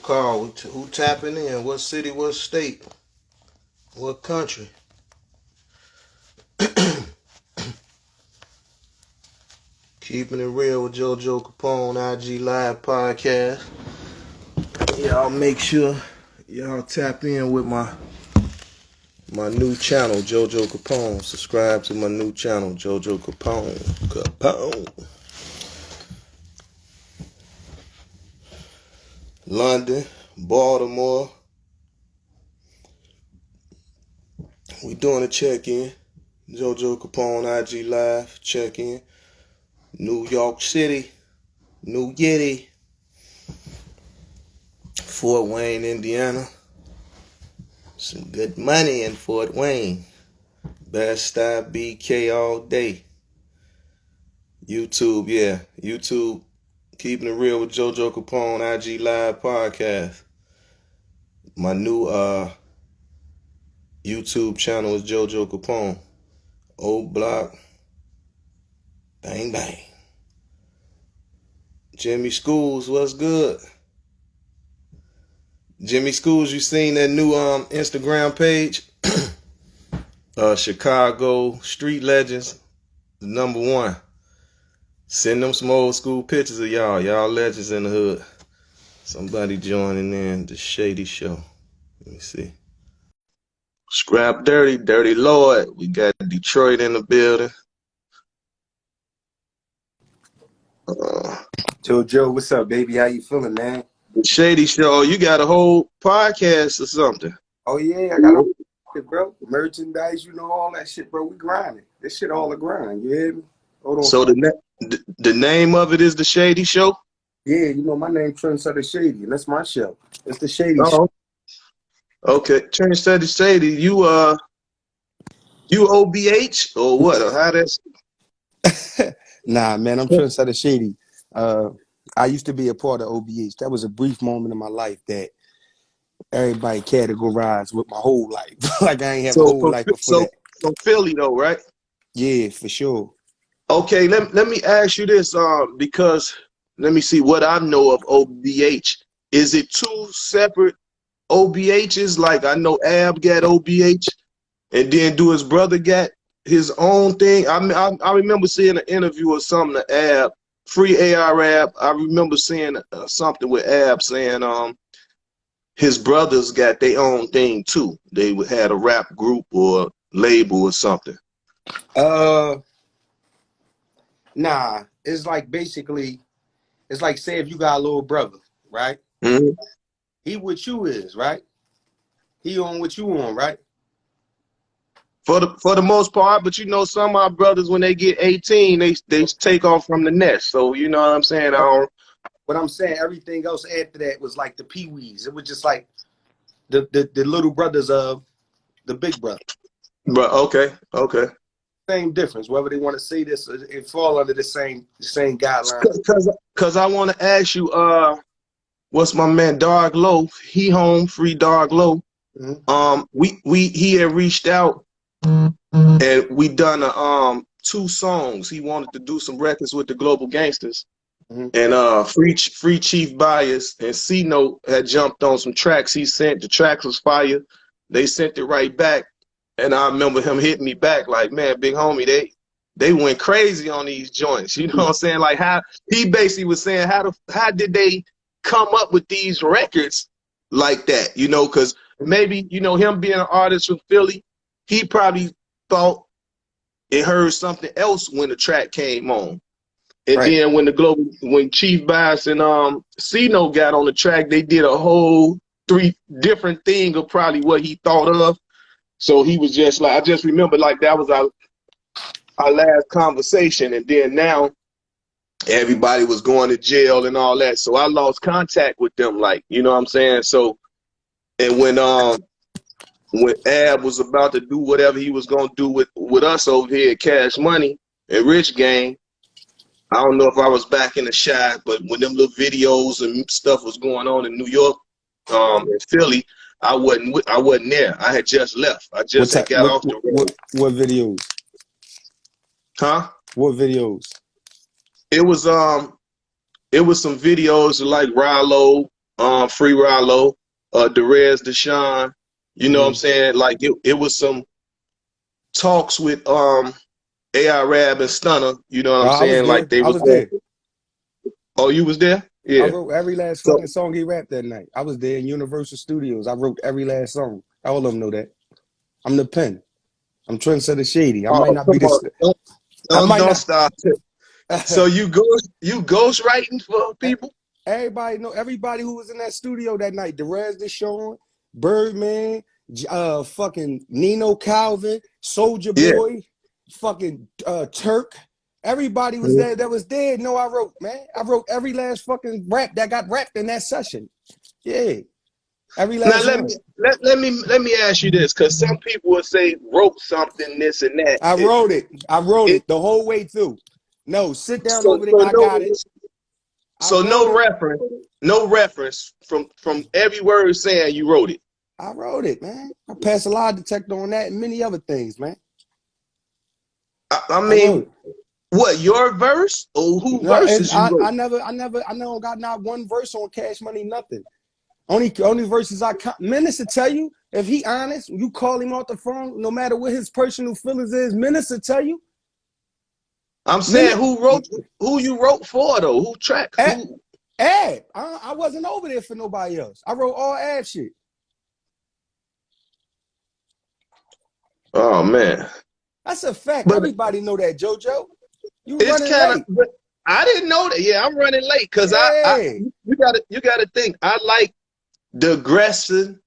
call? Who tapping in? What city? What state? What country? Keeping it real with Jojo Capone, IG Live podcast. Y'all make sure y'all tap in with my new channel, Jojo Capone. Subscribe to my new channel, Jojo Capone. Capone. London, Baltimore. We doing a check-in. Jojo Capone, IG Live, check-in. New York City, New Yiddy, Fort Wayne, Indiana. Some good money in Fort Wayne. Best style BK all day. YouTube, yeah. YouTube, keeping it real with Jojo Capone, IG Live podcast. My new YouTube channel is Jojo Capone. Old Block. Bang bang. Jimmy Schools, what's good? Jimmy Schools, you seen that new Instagram page? Chicago Street Legends, #1. Send them some old school pictures of y'all. Y'all legends in the hood. Somebody joining in the Shady show. Let me see. Scrap Dirty, Dirty Lord. We got Detroit in the building. Jojo, what's up, baby? How you feeling, man? The Shady show. You got a whole podcast or something? Oh yeah, I got all shit, bro. Merchandise, all that shit, bro. We grinding. This shit all a grind. You hear me? Hold on. So the name of it is the Shady Show. Yeah, my name Trendsetter Shady, and that's my show. It's the Shady Show. Okay, Trendsetter Shady. You OBH or what? Or how that's? Nah, man, I'm Trendsetter Shady. I used to be a part of OBH. That was a brief moment in my life that everybody categorized with my whole life. Like I ain't have a whole life before that. From Philly though, right? Yeah, for sure. Okay, let me ask you this, because let me see what I know of OBH. Is it two separate OBHs? Like I know Ab got OBH, and then do his brother got his own thing? I remember seeing an interview or something to Ab, Free AR Ab. I remember seeing something with Ab saying his brothers got their own thing too. They had a rap group or label or something. Nah, it's like basically, it's like say if you got a little brother, right? Mm-hmm. He what you is, right? He on what you on, right? For the most part, but some of our brothers when they get 18, they take off from the nest. So you know what I'm saying? What I'm saying, everything else after that was like the peewees. It was just like the little brothers of the big brother. But okay. Same difference. Whether they want to say this, it fall under the same guideline. Cause I want to ask you, what's my man Dog Low? He home, Free Dog Low. Mm-hmm. He had reached out and we done 2 songs. He wanted to do some records with the Global Gangsters. Mm-hmm. And Free Chief Bias and C Note had jumped on some tracks he sent. The tracks was fire. They sent it right back. And I remember him hitting me back like, man, big homie, they went crazy on these joints. You know what I'm saying? Like how he basically was saying, how did they come up with these records like that? Because maybe, him being an artist from Philly, he probably thought it heard something else when the track came on. And right. Then when Chief Bias and C-No got on the track, they did a whole 3 different thing of probably what he thought of. So he was just like, I just remember like that was our last conversation. And then now everybody was going to jail and all that. So I lost contact with them, like, you know what I'm saying? So, and when Ab was about to do whatever he was going to do with us over here at Cash Money and Rich Gang, I don't know if I was back in the shot, but when them little videos and stuff was going on in New York, in Philly, I wasn't there. I had just left. I just got off the road. What videos? Huh? What videos? It was some videos like Rallo, Free Rallo, Derez Deshawn. You know what I'm Mm-hmm. saying? Like it was some talks with AI Rab and Stunner. You know what I'm I was saying? Like there. they I was was there. going. Oh, you was there? I Yeah. wrote every last So fucking song he rapped that night. I was there in Universal Studios. I wrote every last song. All of them know that. I'm the pen. I'm Trendsetter Shady. I might oh not come be on. this. I might Don't not. stop. So you ghost writing for people? Everybody know. Everybody who was in that studio that night. Derez Deshawn, Birdman, fucking Nino Calvin, Soldier Yeah. Boy, fucking Turk. Everybody was there. That was there. No, I wrote, man. I wrote every last fucking rap that got rapped in that session. Yeah, every Now last one. let me ask you this, because some people will say wrote something, this and that. I wrote it. I wrote It it the whole way through. No, sit down so over there. so I got it. I so wrote it. no reference from every word saying you wrote it. I wrote it, man. I passed a lie detector on that and many other things, man. I I wrote mean, it. what, your verse or who No, verses you wrote? I never got not one verse on Cash Money, nothing. Only verses Minister tell you, if he honest, you call him off the phone, no matter what his personal feelings is, Minister tell you. I'm saying Minute, who you wrote for though? Who track who? Ab. I wasn't over there for nobody else. I wrote all Ab shit. Oh man. That's a fact. But Everybody know that, JoJo. You it's running kind of, late. but I didn't know that. Yeah, I'm running late because I Yeah. you gotta think. I like the aggressive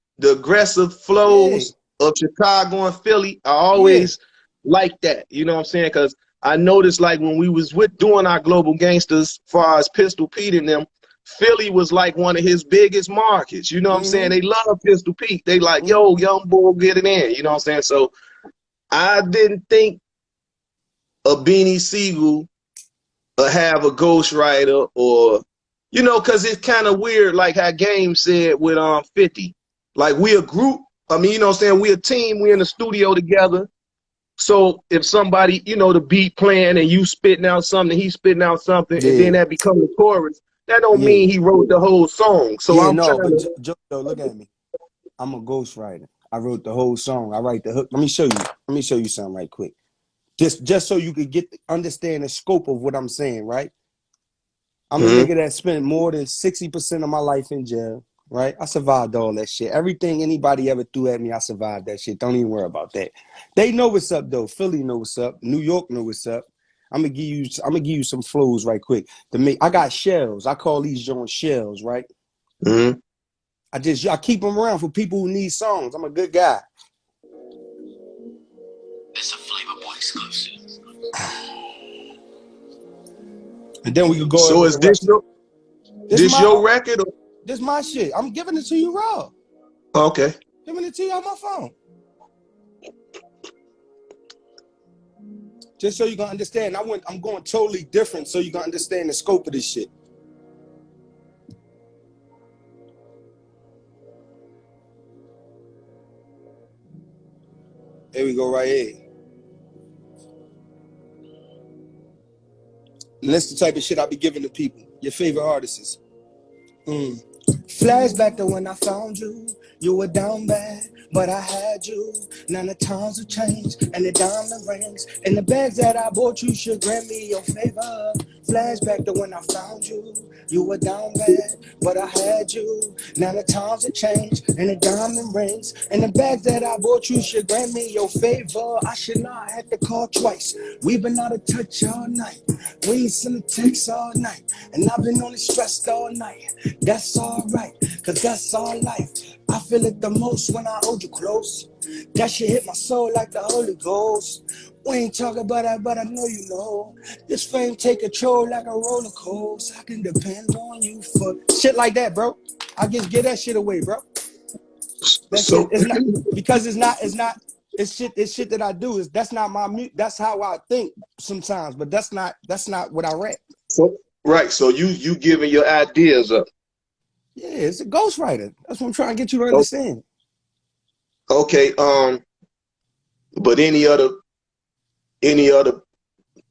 Yeah. flows of Chicago and Philly. I Yeah. always like that. You know what I'm saying? Because I noticed like when we was with doing our global gangsters, far as Pistol Pete and them, Philly was like one of his biggest markets. You know what I'm saying? Mm-hmm. They love Pistol Pete. They like, Mm-hmm. yo, young boy, get it in. You know what I'm saying? So I didn't think a Beanie Siegel have a ghostwriter or because it's kind of weird, like how Game said with 50. Like we a group. I mean, you know what I'm saying? We a team, we in the studio together. So if somebody, the beat playing and you spitting out something, he spitting out something, and then Yeah. that becomes the chorus, that don't Yeah. mean he wrote the whole song. So Yeah, I'm no, trying but to JoJo, look at me. I'm a ghostwriter. I wrote the whole song. I write the hook. Let me show you. Let me show you something right quick. Just so you could understand the scope of what I'm saying, right? I'm a Mhm. nigga that spent more than 60% of my life in jail, right? I survived all that shit. Everything anybody ever threw at me, I survived that shit. Don't even worry about that. They know what's up though. Philly know what's up. New York know what's up. I'm gonna give you some flows right quick. I got shells. I call these joints shells, right? Mhm. I keep them around for people who need songs. I'm a good guy. It's a Flavor Boy exclusive. And then we could go in So with is the rest of it. This this my your record? Or? this my shit. I'm giving it to you raw. Okay. Giving it to you on my phone. Just so you can understand. I'm going totally different so you can understand the scope of this shit. Here we go right here. And that's the type of shit I be giving to people. Your favorite artists. Flashback to when I found you. You were down bad, but I had you. Now the times have changed, and the diamond rings, and the bags that I bought you should grant me your favor. Flashback to when I found you. You were down bad, but I had you. Now the times have changed, and the diamond rings, and the bags that I bought you should grant me your favor. I should not have to call twice. We've been out of touch all night. We ain't sent a text all night, and I've been only stressed all night. That's alright, cause that's all life. I feel it the most when I hold you close. That shit hit my soul like the Holy Ghost. We ain't talking about that, but I know you know. This fame take control like a roller coaster. I can depend on you for shit like that, bro. I just get that shit away, bro. That shit So is not because it's shit that I do. That's not my that's how I think sometimes, but that's not what I rap. so right. So you giving your ideas up. Yeah, it's a ghostwriter. That's what I'm trying to get you to understand. Okay. But any other.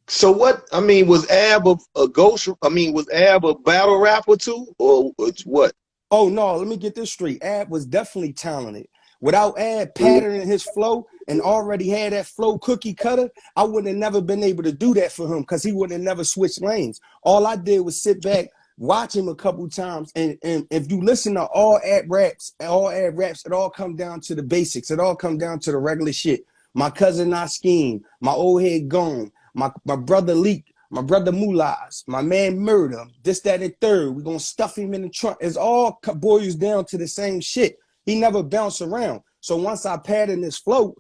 So what? I mean, was Ab a ghost? I mean, was Ab a battle rapper too, or what? Oh no, let me get this straight. Ab was definitely talented. Without Ab patterning his flow and already had that flow cookie cutter, I would have never been able to do that for him because he would have never switched lanes. All I did was sit back, watch him a couple times, and if you listen to all Ab raps, it all come down to the basics. It all come down to the regular shit. My cousin I scheme, my old head gone, my brother leak, my brother Mulaz, my man murder, this, that, and third. We're gonna stuff him in the trunk. It's all boils down to the same shit. He never bounced around. So once I patterned his flow,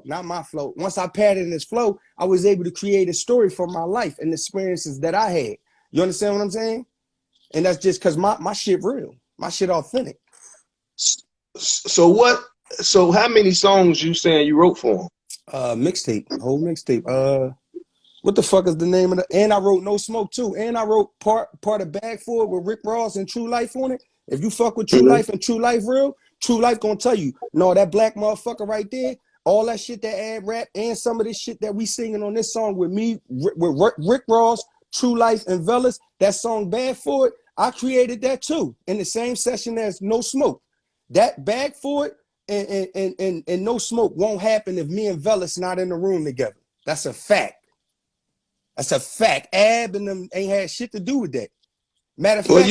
not my flow. Once I patterned his flow, I was able to create a story for my life and the experiences that I had. You understand what I'm saying? And that's just because my shit real. My shit authentic. So how many songs you saying you wrote for him? Mixtape, whole mixtape. What the fuck is the name of the? And I wrote No Smoke too. And I wrote part of Bag For It with Rick Ross and True Life on it. If you fuck with True Life and True Life real, True Life gonna tell you, no, that black motherfucker right there, all that shit that Ad rap and some of this shit that we singing on this song with me, with Rick Ross, True Life, and Velas, that song Bad For It, I created that too in the same session as No Smoke. That Bag For It and No Smoke won't happen if me and Velas not in the room together. That's a fact. That's a fact. Ab and them ain't had shit to do with that. Matter of fact, I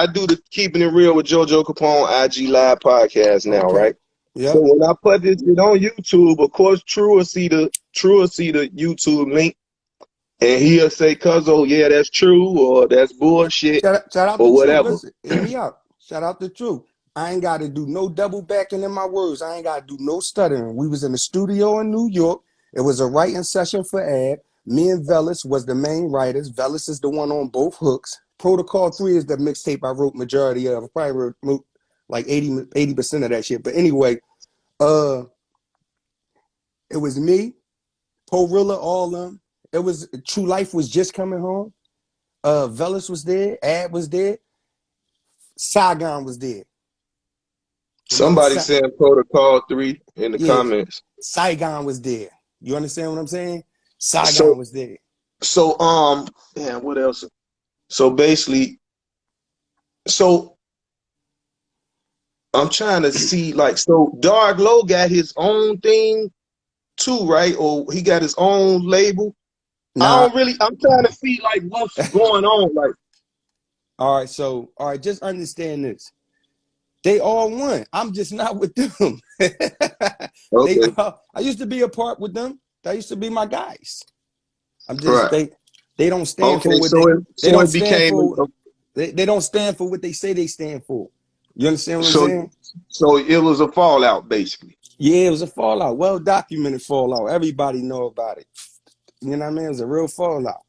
do the Keeping It Real with Jojo Capone IG Live podcast now, right? Yeah. So when I put this shit on YouTube, of course, True will see the YouTube link, and he'll say, "Cuzzo, yeah, that's true," or "That's bullshit," shout out or to whatever. True. Listen, hear me out. Shout out to True. I ain't got to do no double backing in my words. I ain't got to do no stuttering. We was in the studio in New York. It was a writing session for Ad. Me and Velas was the main writers. Velas is the one on both hooks. Protocol 3 is the mixtape I wrote majority of. I probably wrote like 80% of that shit. But anyway, it was me, Porilla, all of them. It was True Life was just coming home. Velas was there. Ad was there. Saigon was there. Somebody saying Protocol 3 in the comments. Saigon was there. You understand what I'm saying? Saigon was there. So damn, what else? So basically, I'm trying to see, like, so Dark Low got his own thing too, right? Or he got his own label. Nah. I'm trying to see like what's going on. Like, all right, just understand this. They all won. I'm just not with them. okay. I used to be a part with them. That used to be my guys. I'm just right. they don't stand for what they don't stand for what they say they stand for. You understand what I'm saying? So it was a fallout, basically. Yeah, it was a fallout. Well documented fallout. Everybody know about it. You know what I mean? It was a real fallout.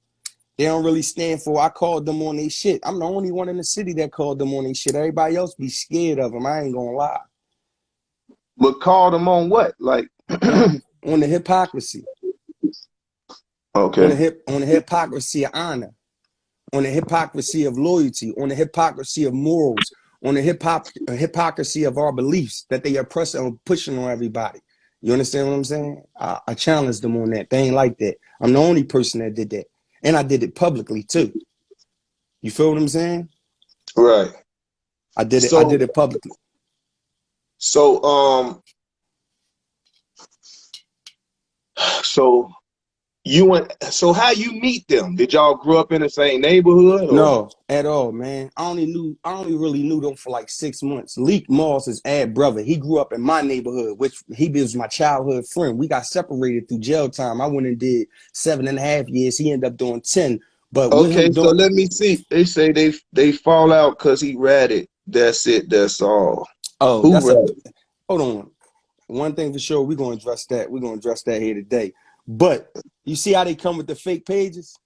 They don't really stand for. I called them on their shit. I'm the only one in the city that called them on their shit. Everybody else be scared of them. I ain't gonna lie. But called them on what? Like on the hypocrisy. Okay. On the hypocrisy of honor. On the hypocrisy of loyalty. On the hypocrisy of morals. On the hypocrisy of our beliefs that they are pressing and pushing on everybody. You understand what I'm saying? I challenged them on that. They ain't like that. I'm the only person that did that. And I did it publicly too. You feel what I'm saying? Right. I did it publicly. So how you meet them? Did y'all grow up in the same neighborhood? Or? No, at all, man. I only really knew them for like 6 months. Leek Moss is Ad brother. He grew up in my neighborhood, which he was my childhood friend. We got separated through jail time. I went and did 7.5 years. He ended up doing 10. But okay, so let me see. They say they fall out because he ratted. That's it. That's all. Oh, hold on. One thing for sure, we're gonna address that. We're gonna address that here today. But you see how they come with the fake pages?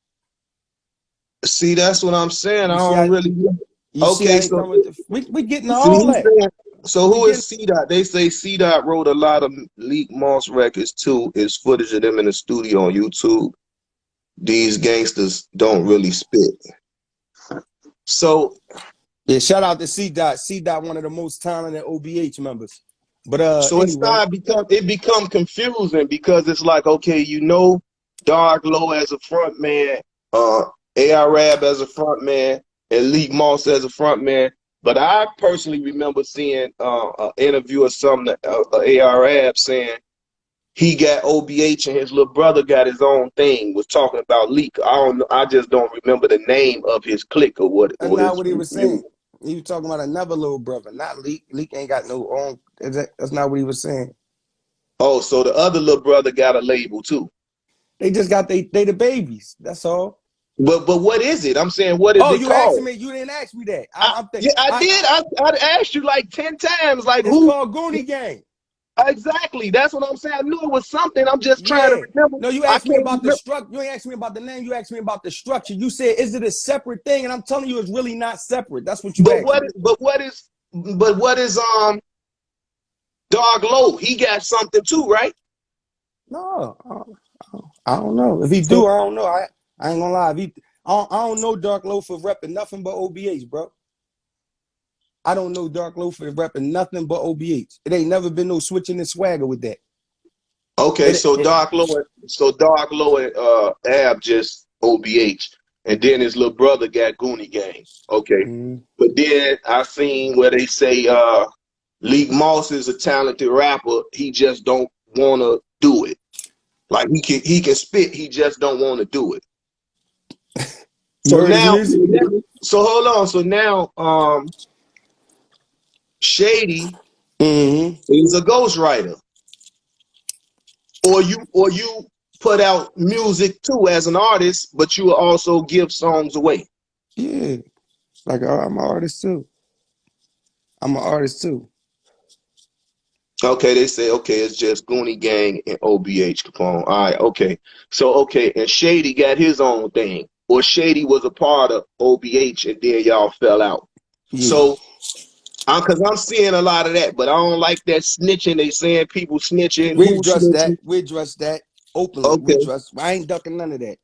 See, that's what I'm saying. I don't really. Okay, so we getting all that. So who is C-Dot? They say C-Dot wrote a lot of Leak Moss records too. It's footage of them in the studio on YouTube. These gangsters don't really spit. So yeah, shout out to C-Dot. C-Dot, one of the most talented OBH members. But so anyway. It become confusing because it's like, okay, you know, Dark Low as a front man, AR Rab as a front man, and Leak Moss as a front man. But I personally remember seeing an interview or something, ARAB saying he got OBH and his little brother got his own thing, was talking about Leak. I don't know, I just don't remember the name of his clique or what That's or not his what he was saying. He was talking about another little brother, not Leak. Leak ain't got no own. That's not what he was saying. Oh, so the other little brother got a label too. They just got they the babies. That's all. But what is it? I'm saying, what is Oh, it you asking called? me? You didn't ask me that. I'm Yeah, I I did. I asked you like 10 times, like It's who called Goonie Gang. exactly. That's what I'm saying. I knew it was something. I'm just trying to Yeah. remember. No, you I asked me can't about the remember. structure. You ain't asked me about the name. You asked me about the structure. You said, is it a separate thing? And I'm telling you, it's really not separate. That's what you But asked what me. what is Dog Low? He got something too, right? No, I don't know. If he So do, I don't know. I ain't gonna lie. If he, I don't know Dark Low for repping nothing but OBH, bro. I don't know Dark Low for repping nothing but OBH. It ain't never been no switching and swagger with that. okay, so Dog Low and Ab just OBH, and then his little brother got Goonie Gang. Okay, Mm, but then I seen where they say Leak Moss is a talented rapper. He just don't want to do it. Like he can spit. He just don't want to do it. you So heard his now, music? so hold on. So now, Shady Mm-hmm. is a ghostwriter, or you put out music too as an artist, but you will also give songs away. Yeah, like I'm an artist too. I'm an artist too. Okay, they say okay, it's just Goonie Gang and OBH Capone. All right, okay. So okay, and Shady got his own thing, or Shady was a part of OBH, and then y'all fell out. Yeah. So because I'm seeing a lot of that, but I don't like that snitching. They saying people snitching, We who address that. snitching. We address that openly. We Okay, address. I ain't ducking none of that.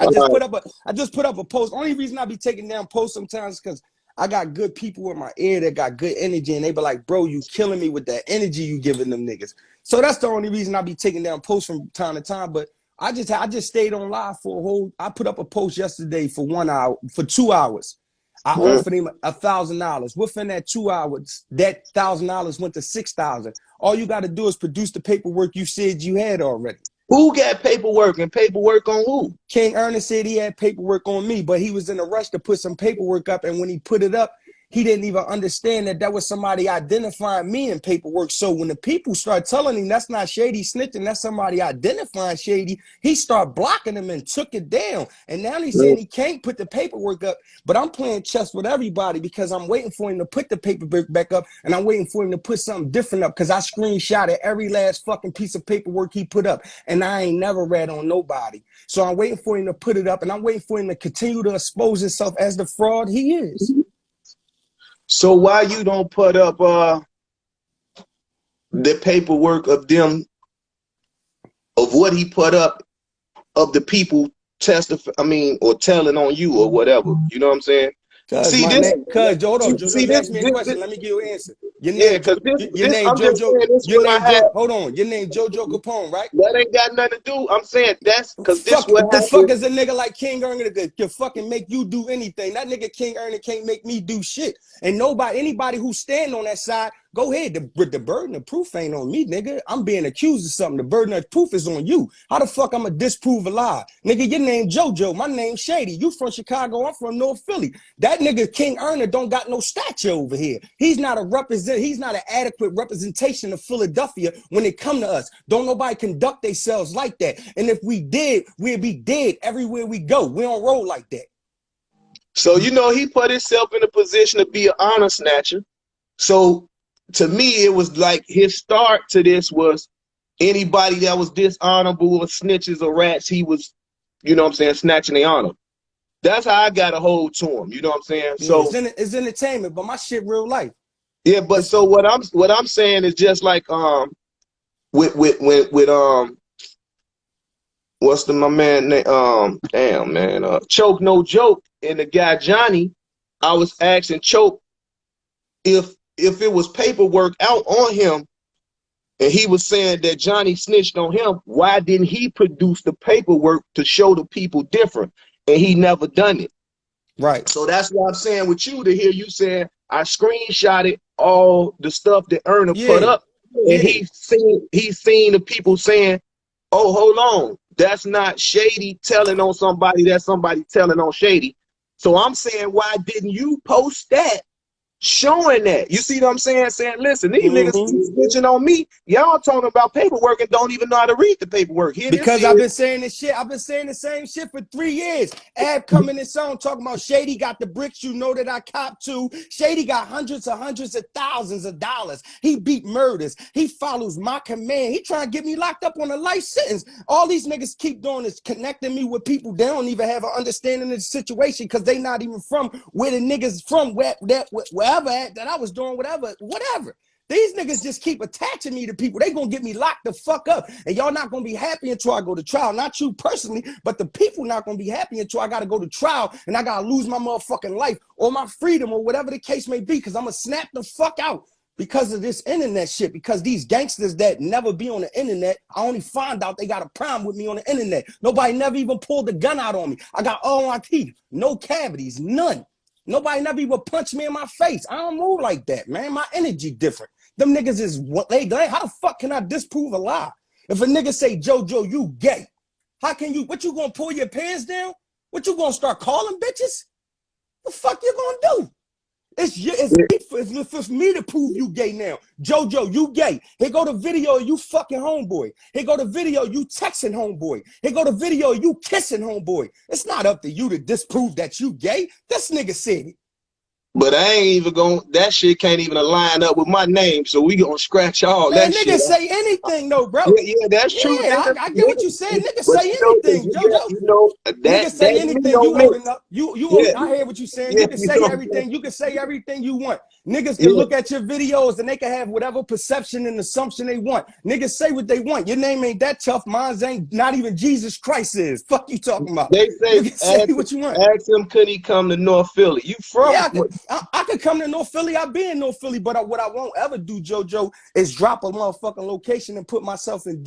all right. I just put up a post. Only reason I be taking down posts sometimes because I got good people in my ear that got good energy, and they be like, "Bro, you killing me with that energy you giving them niggas." So that's the only reason I be taking down posts from time to time. But I just stayed on live for a whole. I put up a post yesterday for 1 hour, for 2 hours. I offered him $1,000. Within that 2 hours, that $1,000 went to 6,000. All you got to do is produce the paperwork you said you had already. Who got paperwork and paperwork on who? King Ernest said he had paperwork on me, but he was in a rush to put some paperwork up. And when he put it up, he didn't even understand that was somebody identifying me in paperwork. So when the people start telling him that's not Shady snitching, that's somebody identifying Shady, he started blocking them and took it down. And now he's saying he can't put the paperwork up, but I'm playing chess with everybody because I'm waiting for him to put the paperwork back up, and I'm waiting for him to put something different up because I screenshotted every last fucking piece of paperwork he put up, and I ain't never read on nobody. So I'm waiting for him to put it up, and I'm waiting for him to continue to expose himself as the fraud he is. So why you don't put up the paperwork of them of what he put up of the people testify? I mean, or telling on you or whatever. You know what I'm saying? Cause See my this. name, cause Jojo, Jojo, See you this. asked me a question. Let me give you an answer. Yeah, because Your this. name I'm just Jojo, saying this. your What I name had. Joe. Hold on, your name Jojo Capone, right? That ain't got nothing to do. I'm saying that's because this Fuck what the fuck happened. is a nigga like King Ernest that can fucking make you do anything. That nigga King Ernest can't make me do shit. And anybody who stand on that side, go ahead. The burden of proof ain't on me, nigga. I'm being accused of something. The burden of proof is on you. How the fuck I'ma disprove a lie? Nigga, your name Jojo, my name Shady. You from Chicago, I'm from North Philly. That nigga King Ernest don't got no stature over here. He's not an adequate representation of Philadelphia when it come to us. Don't nobody conduct themselves like that. And if we did, we'd be dead everywhere we go. We don't roll like that. So you know he put himself in a position to be an honor snatcher. So to me, it was like his start to this was anybody that was dishonorable or snitches or rats, he was, you know what I'm saying, snatching their honor. That's how I got a hold to him. You know what I'm saying? Yeah, So it's entertainment, but my shit real life. yeah, but It's so what I'm saying is just like with what's the my man name? Damn man, Choke No Joke and the guy Johnny. I was asking Choke if it was paperwork out on him, and he was saying that Johnny snitched on him, why didn't he produce the paperwork to show the people different? And he never done it. Right. So that's what I'm saying with you, to hear you saying I screenshotted all the stuff that Erna put Yeah. up, and Yeah. he's seen the people saying, "Oh, hold on, that's not Shady telling on somebody. That's somebody telling on Shady." So I'm saying, why didn't you post that, showing that? You see what I'm saying? Saying, listen, these niggas Mm-hmm. snitching on me. Y'all talking about paperwork and don't even know how to read the paperwork. Here, this Because I've is. been saying this shit. I've been saying the same shit for 3 years. Ab coming in song talking about Shady got the bricks, you know that I cop to. Shady got hundreds of thousands of dollars. He beat murders. He follows my command. He trying to get me locked up on a life sentence. All these niggas keep doing is connecting me with people. They don't even have an understanding of the situation because they not even from where the niggas from, wherever that I was doing whatever. These niggas just keep attaching me to people. They gonna get me locked the fuck up. And y'all not gonna be happy until I go to trial. Not you personally, but the people not gonna be happy until I gotta go to trial and I gotta lose my motherfucking life or my freedom or whatever the case may be, because I'm gonna snap the fuck out because of this internet shit. Because these gangsters that never be on the internet, I only find out they got a problem with me on the internet. Nobody never even pulled the gun out on me. I got all my teeth, no cavities, none. Nobody never even punched me in my face. I don't move like that, man. My energy different. Them niggas is what they how the fuck can I disprove a lie? If a nigga say, Jojo, you gay, how can you, what you gonna pull your pants down? What you gonna start calling bitches? The fuck you gonna do? It's for me to prove you gay now. Jojo, you gay. Here go the video of you fucking homeboy. Here go the video of you texting homeboy. Here go the video of you kissing homeboy. It's not up to you to disprove that you gay. This nigga said it. But I ain't even going, that shit can't even align up with my name. So we gonna scratch all Man, that shit niggas up. say anything though, bro. Yeah, that's true, Yeah, nigga. I get what you said. Nigga, Niggas but say you know, cause anything, you Jojo. got, you know, Niggas that say me anything. don't You old mix. enough. You Yeah, old. I hear what you saying. yeah, You can you say know what I'm saying? everything. You can say everything you want. Niggas can Yeah, look at your videos and they can have whatever perception and assumption they want. Niggas say what they want. Your name ain't that tough. Mine's ain't not even Jesus Christ is. Fuck you talking about. they You say, can say what you want. ask him, could he come to North Philly? You from? Yeah, I could come to North Philly. I've been in North Philly, but what I won't ever do, Jojo, is drop a motherfucking location and put myself in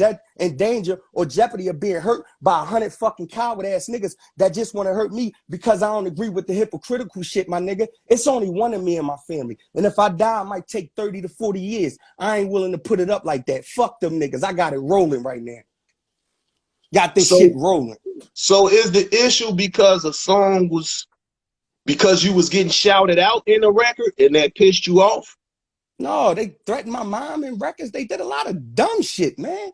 danger or jeopardy of being hurt by 100 fucking coward ass niggas that just want to hurt me because I don't agree with the hypocritical shit, my nigga. It's only one of me and my family. And if I die, it might take 30 to 40 years. I ain't willing to put it up like that. Fuck them niggas. I got it rolling right now. Got this shit So, rolling. so is the issue because a song was, because you was getting shouted out in the record and that pissed you off? No, they threatened my mom in records. They did a lot of dumb shit, man.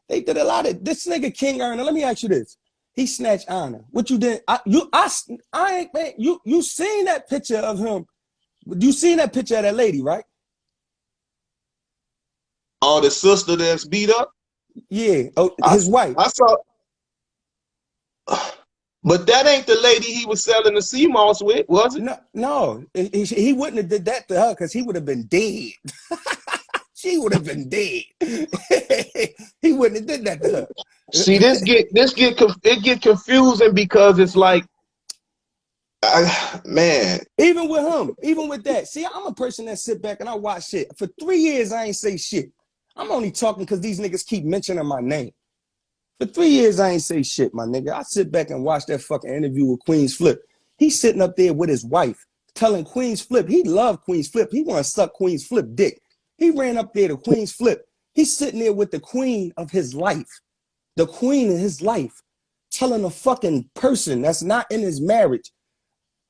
They did a lot of this nigga King Erna. Let me ask you this: he snatched honor. What you did? I ain't man. You seen that picture of him? You seen that picture of that lady, right? Or the sister that's beat up? Yeah. Oh, I, his wife. I saw, but that ain't the lady he was selling the sea moss with, was it? No, no, he wouldn't have did that to her because he would have been dead. She would have been dead. He wouldn't have did that to her. See, it get confusing because it's like, man. Even with him, even with that. See, I'm a person that sit back and I watch shit. For 3 years, I ain't say shit. I'm only talking because these niggas keep mentioning my name. For 3 years, I ain't say shit, my nigga. I sit back and watch that fucking interview with Queen's Flip. He's sitting up there with his wife, telling Queen's Flip he loved Queen's Flip. He want to suck Queen's Flip dick. He ran up there to Queen's Flip. He's sitting there with the queen of his life, the queen of his life, telling a fucking person that's not in his marriage.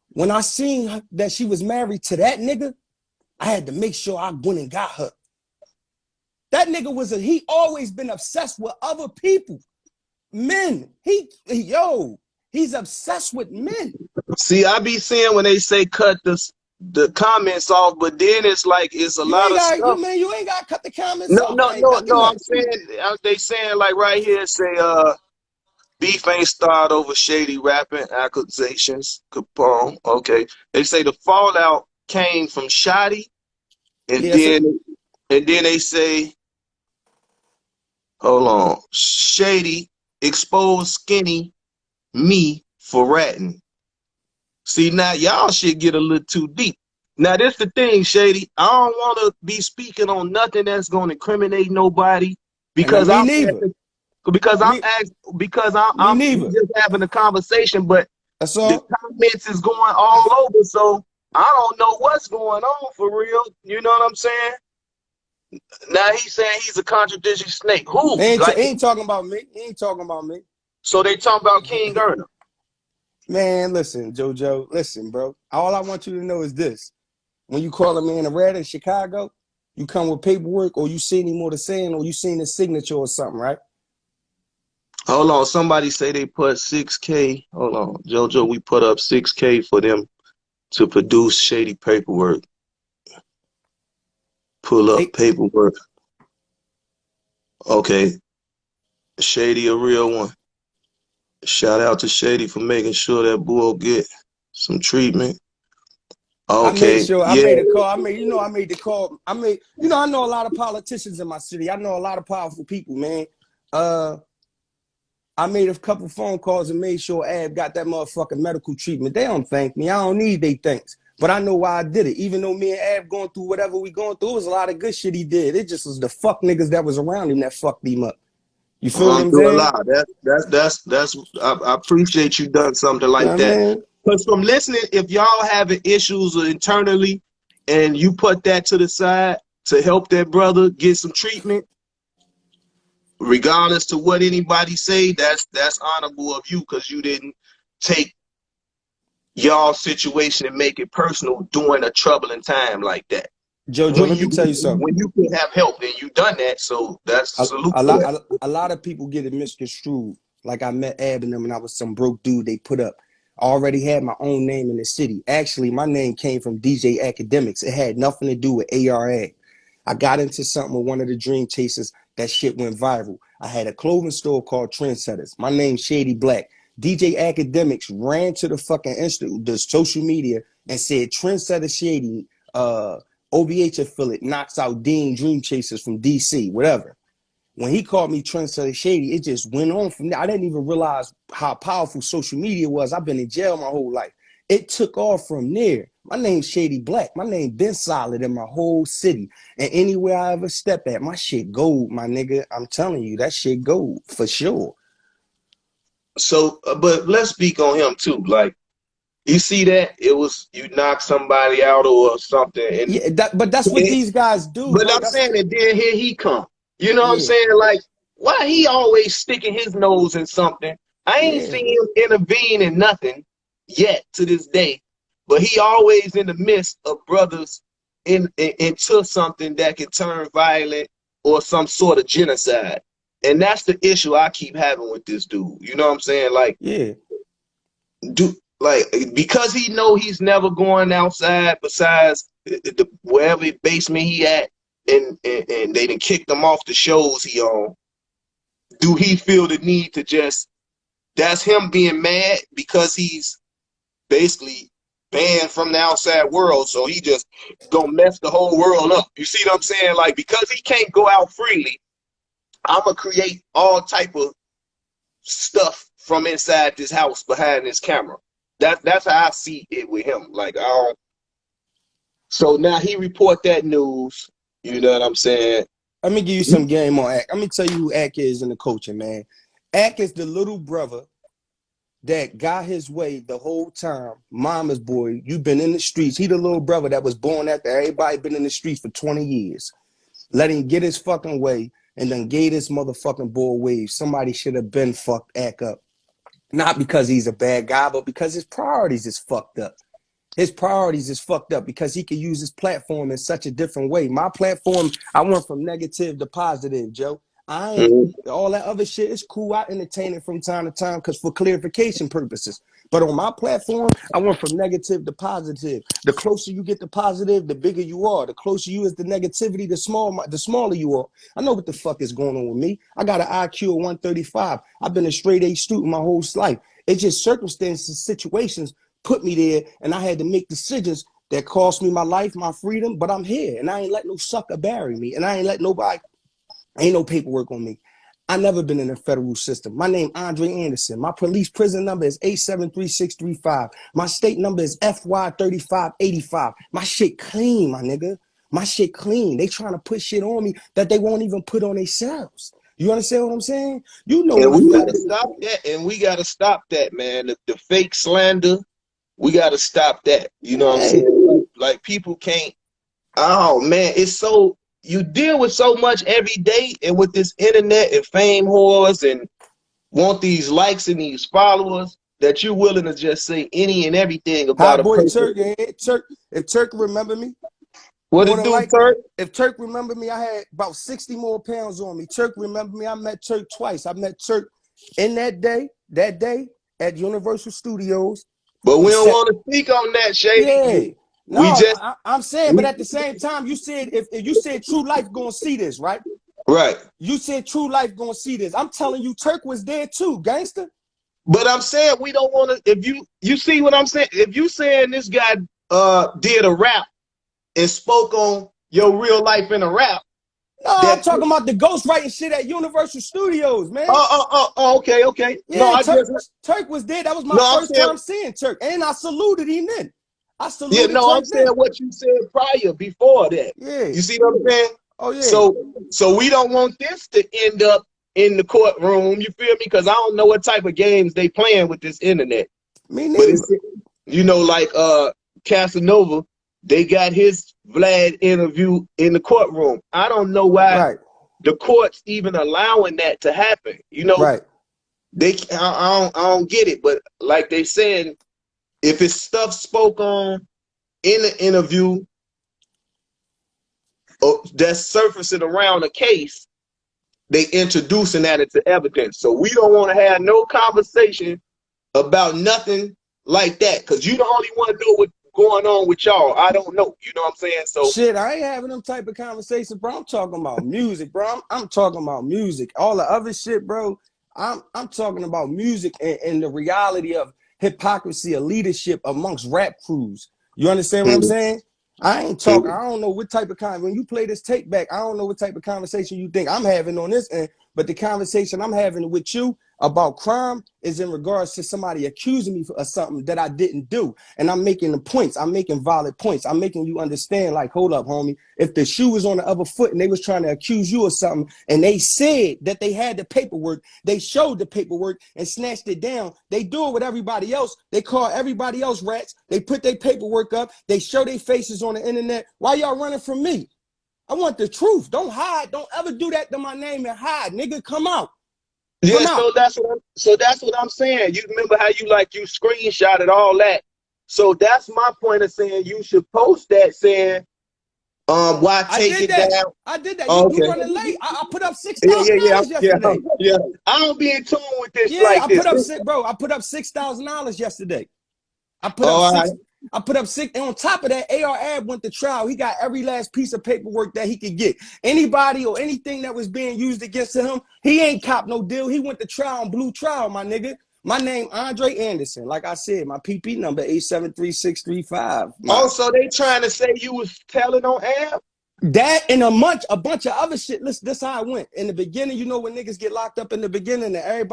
When I seen that she was married to that nigga, I had to make sure I went and got her. That nigga he always been obsessed with other people. Men. He's obsessed with men. See, I be seeing when they say cut the comments off, but then it's like it's a You lot ain't of got stuff. you ain't got to cut the comments No, off. no, I ain't no, cutting no. I'm nothing. saying they saying like right here say beef ain't started over Shady rapping accusations. Capone. Okay. They say the fallout came from Shady, and Yes, sir. then they say, hold on, Shady exposed skinny me for ratting. See, now y'all should get a little too deep. Now, this the thing, Shady. I don't want to be speaking on nothing that's going to incriminate nobody And because me I'm neither. asking, because I'm Me asked, because me we neither. just having a conversation. But That's The all. comments is going all over, so I don't know what's going on for real. You know what I'm saying? Now he's saying he's a contradiction snake. Who? He Like, ain't talking about me. He ain't talking about me. so they talking about King Erna. Man, listen, Jojo. Listen, bro. All I want you to know is this. When you call a man a rat in Chicago, you come with paperwork or you see any more to saying or you seen his signature or something, right? Hold on, somebody say they put 6K. Hold on, JoJo, we put up 6K for them to produce shady paperwork. Pull up They paperwork. Okay, Shady a real one. Shout out to Shady for making sure that bull get some treatment. I made Okay, sure I yeah. made a call. I made the call. I know a lot of politicians in my city. I know a lot of powerful people, man. Uh, I made a couple phone calls and made sure Ab got that motherfucking medical treatment. They don't thank me. I don't need they thanks. But I know why I did it. Even though me and Ab going through whatever we going through, it was a lot of good shit he did. It just was the fuck niggas that was around him that fucked him up. You feel what I'm Through a saying? lot. That's. I appreciate you done something You know like what I that. mean? Because from listening, if y'all having issues internally, and you put that to the side to help that brother get some treatment, regardless to what anybody say, that's honorable of you because you didn't take y'all situation and make it personal during a troubling time like that. Jojo, let me tell you something. When you could have help and you done that, so that's salute to that. A lot of people get it misconstrued. Like I met Ab and them and I was some broke dude they put up. I already had my own name in the city. Actually, my name came from DJ Academics. It had nothing to do with ARA. I got into something with one of the Dream Chasers. That shit went viral. I had a clothing store called Trendsetters. My name's Shady Black. DJ Academics ran to the fucking the social media and said Trendsetter Shady, OBH affiliate knocks out Dean Dream Chasers from DC, whatever. When he called me Trendsetter Shady, it just went on from there. I didn't even realize how powerful social media was. I've been in jail my whole life. It took off from there. My name's Shady Black. My name been solid in my whole city. And anywhere I ever step at, my shit gold, my nigga. I'm telling you, that shit gold for sure. So, but let's speak on him too. Like, you see that it was you knock somebody out or something, Yeah, but that's what these guys do, but bro. I'm saying that then here he come. You know what I'm Yeah, saying? Like, why he always sticking his nose in something? I ain't yeah. seen him intervene in nothing yet to this day, but he always in the midst of brothers into something that can turn violent or some sort of genocide. And that's the issue I keep having with this dude. You know what I'm saying? Like, Yeah. do like because he know he's never going outside besides wherever basement he at, and they done kicked him off the shows he on. Do he feel the need to just that's him being mad because he's basically banned from the outside world, so he just gonna mess the whole world up? You see what I'm saying? Like, because he can't go out freely, I'm gonna create all type of stuff from inside this house behind this camera. That's how I see it with him. Like, I don't. So now he report that news. You know what I'm saying? Let me give you some game on Ack. Let me tell you who Ack is in the coaching, man. Ack is the little brother that got his way the whole time. Mama's boy, you've been in the streets. He the little brother that was born after everybody been in the streets for 20 years. Let him get his fucking way and then gave this motherfucking boy wave. Somebody should have been fucked Ack up. Not because he's a bad guy, but because his priorities is fucked up. His priorities is fucked up because he could use his platform in such a different way. My platform, I went from negative to positive, Joe. I ain't Mhm. all that other shit is cool. I entertain it from time to time because for clarification purposes. But on my platform, I went from negative to positive. The closer you get to positive, the bigger you are. The closer you is the negativity, the smaller you are. I know what the fuck is going on with me. I got an IQ of 135. I've been a straight A student my whole life. It's just circumstances, situations put me there, and I had to make decisions that cost me my life, my freedom, but I'm here, and I ain't let no sucker bury me, and I ain't let nobody, ain't no paperwork on me. I never been in the federal system. My name Andre Anderson. My police prison number is 873-635. My state number is FY3585. My shit clean, my nigga. My shit clean. They trying to put shit on me that they won't even put on themselves. You understand what I'm saying? You know And what we fake. gotta stop that. And we gotta stop that, man. The fake slander. We gotta stop that. You know what I'm Hey, saying? Like people can't. Oh man, it's so you deal with so much every day, and with this internet and fame whores and want these likes and these followers that you're willing to just say any and everything about hot a boy person. Turk, Turk. If Turk remember me, What more it than do, likely, Turk? if Turk remember me, I had about 60 more pounds on me. Turk remember me. I met Turk twice. I met Turk in that day at Universal Studios. But we We don't sat. want to speak on that, Shady. Yeah. We No, just I'm saying, but we at the same time, you said if you said True Life gonna see this, right? right. You said True Life gonna see this. I'm telling you, Turk was there too, gangster. But I'm saying we don't want to. If you see what I'm saying, if you saying this guy did a rap and spoke on your real life in a rap, No, I'm that talking about the ghostwriting shit at Universal Studios, man. okay, okay. No, Yeah, I just Turk was there. That was my no. I'm first saying time seeing Turk, and I saluted him then. I yeah. saluted No, I'm Turk saying then. what you said prior before that. Yeah. You see what I'm saying? Oh yeah. So we don't want this to end up in the courtroom. You feel me? Because I don't know what type of games they playing with this internet. Me But neither. it's like Casanova, they got his Vlad interview in the courtroom. I don't know why Right. the court's even allowing that to happen. Right. I don't get it. But like they said, if it's stuff spoke on in the interview that's surfacing around a case, they introducing that into evidence. So we don't want to have no conversation about nothing like that because you the only one know what's going on with y'all. I don't know. You know what I'm saying? So Shit, I ain't having them type of conversations, bro. I'm talking about music, bro. I'm talking about music. All the other shit, bro. I'm talking about music and the reality of hypocrisy of leadership amongst rap crews. You understand what I'm mm, saying? I ain't talking. I don't know what type of when you play this tape back, I don't know what type of conversation you think I'm having on this end, but the conversation I'm having with you about crime is in regards to somebody accusing me of something that I didn't do. And I'm making the points. I'm making valid points. I'm making you understand, like, hold up, homie. If the shoe was on the other foot and they was trying to accuse you of something and they said that they had the paperwork, they showed the paperwork and snatched it down. They do it with everybody else. They call everybody else rats. They put their paperwork up. They show their faces on the internet. Why y'all running from me? I want the truth. Don't hide. Don't ever do that to my name and hide. Nigga, come out. yeah, Come out. so that's what I'm saying. You remember how you screenshotted all that. So that's my point of saying you should post that saying, why I take did it that. down? I did that. Oh, You okay. running late. I put up six Yeah, thousand dollars yeah, yesterday. yeah. I don't be in tune with this Yeah, like I this. put up bro. I put up $6,000 yesterday. I put up Oh, all six. right. I put up six. And on top of that, AR Ab went to trial. He got every last piece of paperwork that he could get. Anybody or anything that was being used against him, he ain't cop no deal. He went to trial on blue trial, my nigga. My name Andre Anderson. Like I said, my PP number 873-635. Also, they trying to say you was telling on Ab. That and a bunch of other shit. Listen, this how it went. In the beginning, you know, when niggas get locked up in the beginning, and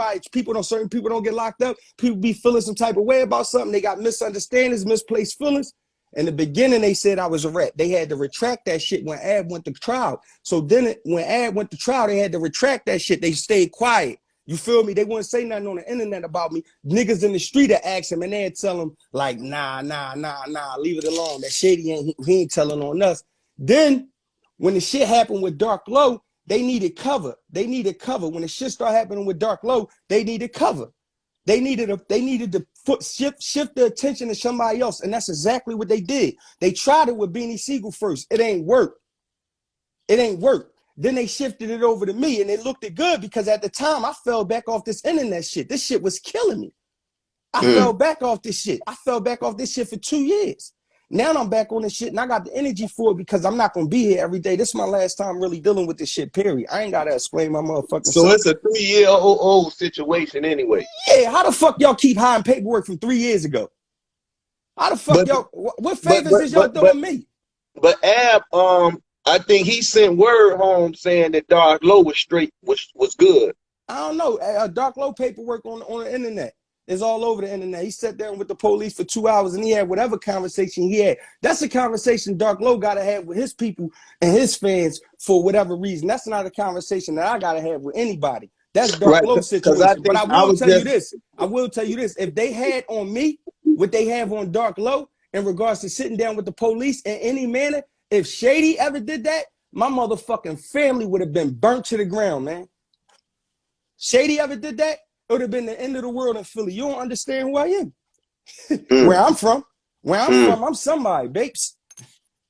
certain people don't get locked up. People be feeling some type of way about something. They got misunderstandings, misplaced feelings. In the beginning, they said I was a rat. They had to retract that shit when Ab went to trial. So then, when Ab went to trial, they had to retract that shit. They stayed quiet. You feel me? They wouldn't say nothing on the internet about me. Niggas in the street would ask him, and they'd tell him like, nah, leave it alone. That Shady he ain't telling on us. Then when the shit happened with Dark Low, they needed cover. They needed cover. When the shit started happening with Dark Low, they needed cover. They needed to shift the attention to somebody else, and that's exactly what they did. They tried it with Beanie Siegel first. It ain't worked. It ain't worked. Then they shifted it over to me, and it looked good because at the time I fell back off this internet shit. This shit was killing me. I fell back off this shit. I fell back off this shit for 2 years. Now I'm back on this shit and I got the energy for it because I'm not going to be here every day. This is my last time really dealing with this shit, period. I ain't got to explain my motherfucking So self. it's a 3-year-old situation anyway. Yeah, how the fuck y'all keep hiding paperwork from 3 years ago? How the fuck But y'all, what but favors but is y'all but but doing me? but Ab, I think he sent word home saying that Dark Low was straight, was good. I don't know. Dark Low paperwork on the internet. It's all over the internet. He sat down with the police for 2 hours and he had whatever conversation he had. That's a conversation Dark Low got to have with his people and his fans for whatever reason. That's not a conversation that I got to have with anybody. That's Dark Low situation. But I will tell you this. I will tell you this. If they had on me what they have on Dark Low in regards to sitting down with the police in any manner, if Shady ever did that, my motherfucking family would have been burnt to the ground, man. Shady ever did that, it would have been the end of the world in Philly. You don't understand who I am. Where I'm from. Where I'm from, I'm somebody, babes.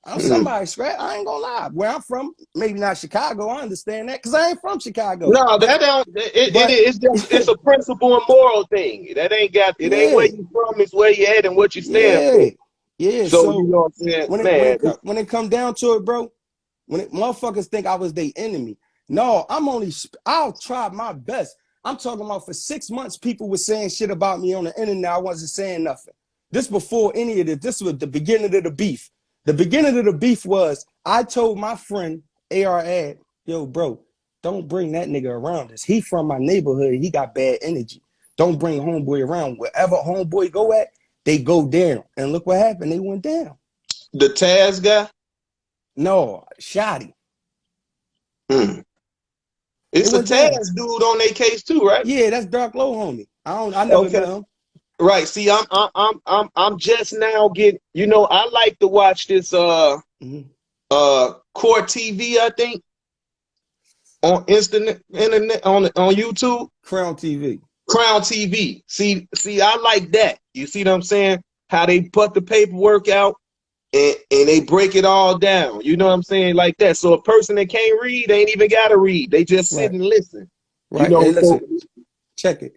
I'm somebody, scrap. I ain't gonna lie. Where I'm from, maybe not Chicago. I understand that because I ain't from Chicago. No, that don't. It's a principle and moral thing. That ain't got. It ain't where you from. It's where you at and what you stand for. Yeah. So you know what I'm saying, when it come down to it, bro. Motherfuckers think I was their enemy. No, I'll try my best. I'm talking about for 6 months, people were saying shit about me on the internet. I wasn't saying nothing. This before any of this. This was the beginning of the beef. The beginning of the beef was I told my friend AR Ad, yo, bro, don't bring that nigga around us. He from my neighborhood. He got bad energy. Don't bring homeboy around. Wherever homeboy go at, they go down. And look what happened. They went down. The Taz guy? No, Shady. It's a Taz dude on their case too, right? Yeah, that's Dark Low homie. I never met him. Right. See, I'm just now getting. You know, I like to watch this Core TV. I think on internet on YouTube. Crown TV. Crown TV. See, I like that. You see what I'm saying? How they put the paperwork out and they break it all down. You know what I'm saying? Like that. So a person that can't read, they ain't even gotta read. They just sit and listen. Right. You know, hey, listen, check it.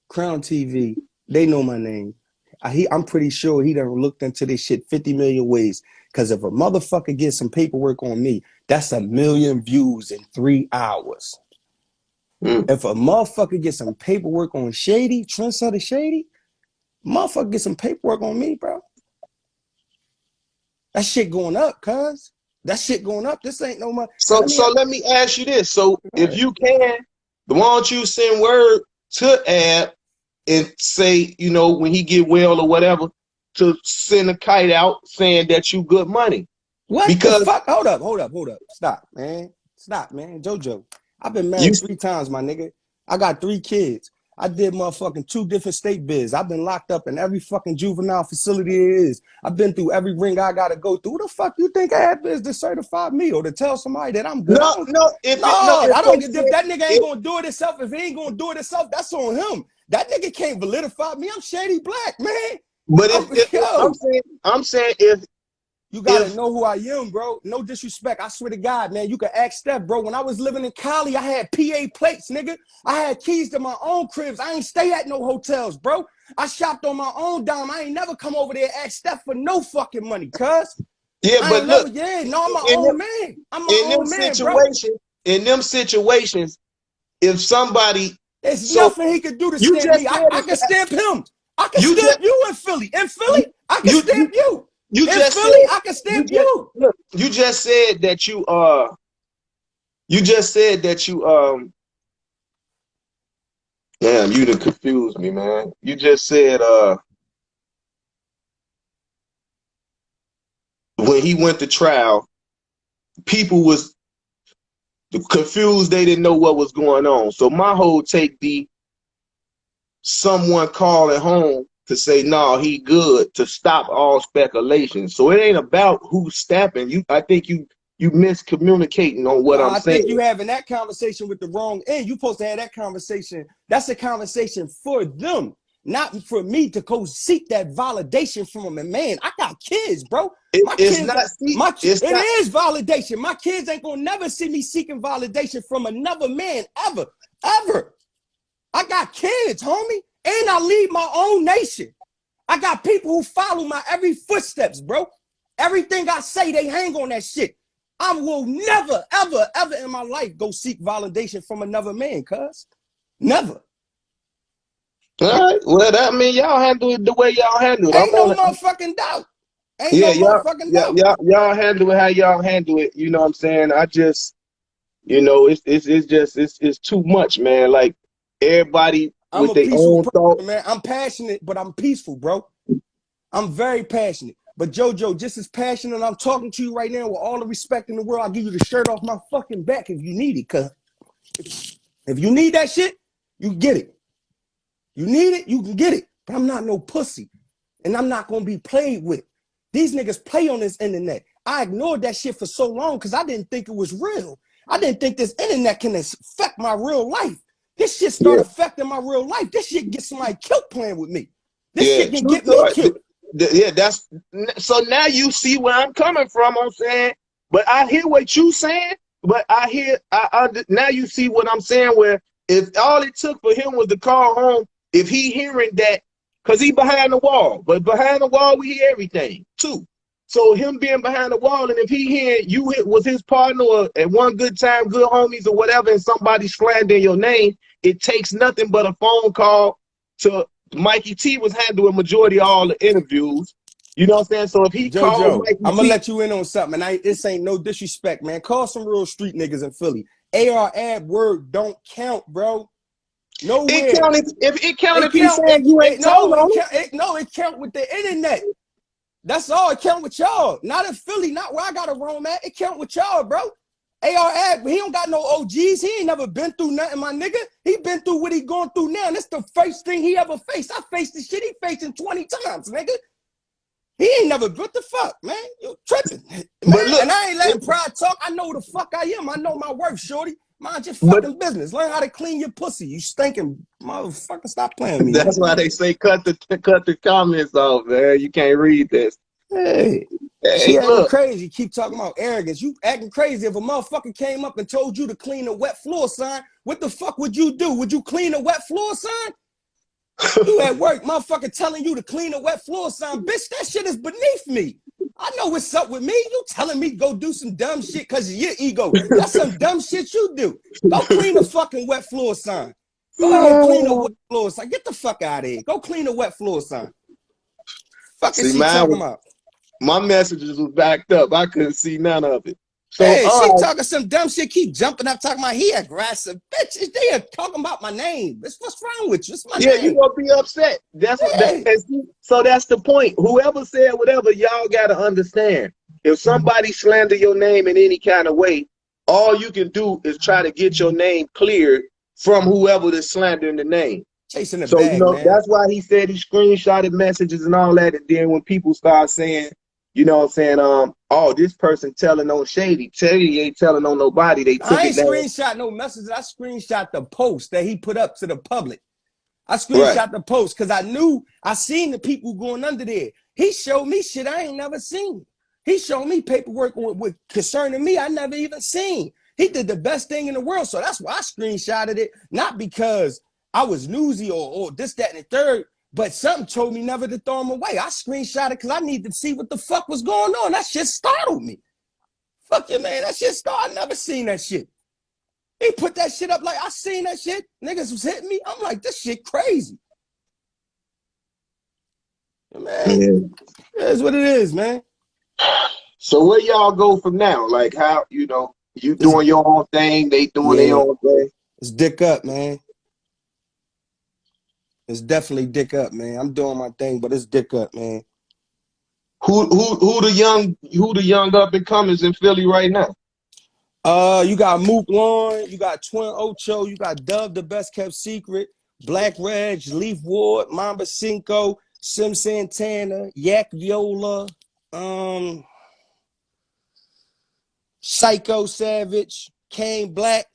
Crown TV. They know my name. I'm pretty sure he done looked into this shit 50 million ways. Because if a motherfucker gets some paperwork on me, that's 1 million views in 3 hours. If a motherfucker gets some paperwork on Shady, Trendsetter Shady, motherfucker get some paperwork on me, bro. That shit going up, cuz. That shit going up. This ain't no money. So let me ask you this. So if you can, why don't you send word to Ab and say, you know, when he get well or whatever, to send a kite out saying that you good money. What the fuck? Hold up. Stop, man. Jojo, I've been married 3 times, my nigga. I got 3 kids. I did motherfucking 2 different state bids. I've been locked up in every fucking juvenile facility there is. I've been through every ring I gotta go through. Who the fuck you think I had to certify me or to tell somebody that I'm good? No. If that nigga ain't gonna do it himself, if he ain't gonna do it himself, that's on him. That nigga can't validify me. I'm Shady Black, man. But I'm saying if you gotta know who I am, bro. No disrespect. I swear to God, man. You can ask Steph, bro. When I was living in Cali, I had PA plates, nigga. I had keys to my own cribs. I ain't stay at no hotels, bro. I shopped on my own dime. I ain't never come over there and ask Steph for no fucking money, cuz. Yeah, but look, I'm my own man. I'm my own man, bro. In them situations, if somebody, there's nothing he could do to stamp me. I can stamp him. I can stamp you in Philly. In Philly, I can stamp you. You in just Philly, said, I can stamp you. Look, you just said that damn, you done confused me, man. You just said when he went to trial, people was confused, they didn't know what was going on. So my whole take be someone calling home to say, no, he good, to stop all speculation. So it ain't about who's stamping. I think you miscommunicating on what I'm saying. I think you having that conversation with the wrong end. You supposed to have that conversation. That's a conversation for them, not for me to go seek that validation from a man. I got kids, bro. It is validation. My kids ain't gonna never see me seeking validation from another man ever. I got kids, homie. And I lead my own nation. I got people who follow my every footsteps, bro. Everything I say, they hang on that shit. I will never, ever, ever in my life go seek validation from another man, cuz. Never. All right. Well, that mean y'all handle it the way y'all handle it. Ain't no motherfucking doubt. Y'all handle it how y'all handle it. You know what I'm saying? I just, you know, it's too much, man. Like everybody I'm with a their peaceful own thought. person, man. I'm passionate, but I'm peaceful, bro. I'm very passionate. But Jojo, just as passionate, I'm talking to you right now with all the respect in the world. I'll give you the shirt off my fucking back if you need it. Cause if you need that shit, you get it. You need it, you can get it. But I'm not no pussy. And I'm not gonna be played with. These niggas play on this internet. I ignored that shit for so long because I didn't think it was real. I didn't think this internet can affect my real life. This shit start affecting my real life. This shit get somebody killed playing with me. This shit can get me killed. Yeah, that's so now you see where I'm coming from. I'm saying, but I hear what you saying. But now you see what I'm saying. Where if all it took for him was to call home, if he hearing that, because he behind the wall, but behind the wall we hear everything too. So him being behind the wall, and if he hearing you was his partner or at one good time, good homies or whatever, and somebody slandering your name, it takes nothing but a phone call to. Mikey T was handling majority of all the interviews. You know what I'm saying? So if he called Jojo, Mikey I'm gonna T, let you in on something. And this ain't no disrespect, man. Call some real street niggas in Philly. AR ad word don't count, bro. Nowhere. It counted if he saying you ain't told on him. It count with the internet. That's all. It count with y'all. Not in Philly, not where I got to roam at. It count with y'all, bro. AR ad, he don't got no OGs. He ain't never been through nothing, my nigga. He been through what he going through now. And it's the first thing he ever faced. I faced the shit he facing 20 times, nigga. He ain't never, what the fuck, man? You tripping. Man, but look, and I ain't letting pride talk. I know who the fuck I am. I know my worth, shorty. Mind your fucking business. Learn how to clean your pussy. You stinking motherfucker. Stop playing with me. That's why they say cut the comments off, man. You can't read this. Hey, she acting crazy. Keep talking about arrogance. You acting crazy. If a motherfucker came up and told you to clean a wet floor, son, what the fuck would you do? Would you clean a wet floor, son? You at work, motherfucker telling you to clean a wet floor, son. Bitch, that shit is beneath me. I know what's up with me. You telling me go do some dumb shit because of your ego. That's some dumb shit you do. Go clean a fucking wet floor, son. Go ahead, clean a wet floor, son. Get the fuck out of here. Go clean a wet floor, son. Fuck is she talking about? My messages was backed up. I couldn't see none of it. So, hey, she talking some dumb shit. Keep jumping up, talking about he aggressive. Bitch, they are talking about my name. What's wrong with you? It's my name. You gonna be upset. That's so that's the point. Whoever said whatever, y'all gotta understand. If somebody slander your name in any kind of way, all you can do is try to get your name cleared from whoever is slandering the name. Chasing the bag, man. That's why he said he screenshotted messages and all that. And then when people start saying, you know what I'm saying, oh, this person telling on Shady. Shady ain't telling on nobody. They took I ain't screenshot no messages. I screenshot the post that he put up to the public. I screenshot the post because I seen the people going under there. He showed me shit I ain't never seen. He showed me paperwork with concerning me I never even seen. He did the best thing in the world. So that's why I screenshotted it. Not because I was newsy or this, that, and the third. But something told me never to throw him away. I screenshot it because I needed to see what the fuck was going on. That shit startled me. Fuck you, man. That shit startled. I never seen that shit. He put that shit up like, I seen that shit. Niggas was hitting me. I'm like, this shit crazy. Man, it is what it is, man. So where y'all go from now? Like how, you doing your own thing, they doing their own thing. It's dick up, man. It's definitely dick up, man. I'm doing my thing, but it's dick up, man. Who the young up and comers in Philly right now? You got Mook Lawn, you got Twin Ocho, you got Dub the Best Kept Secret, Black Reg, Leaf Ward, Mamba Cinco, Sim Santana, Yak Viola, Psycho Savage, Kane Black.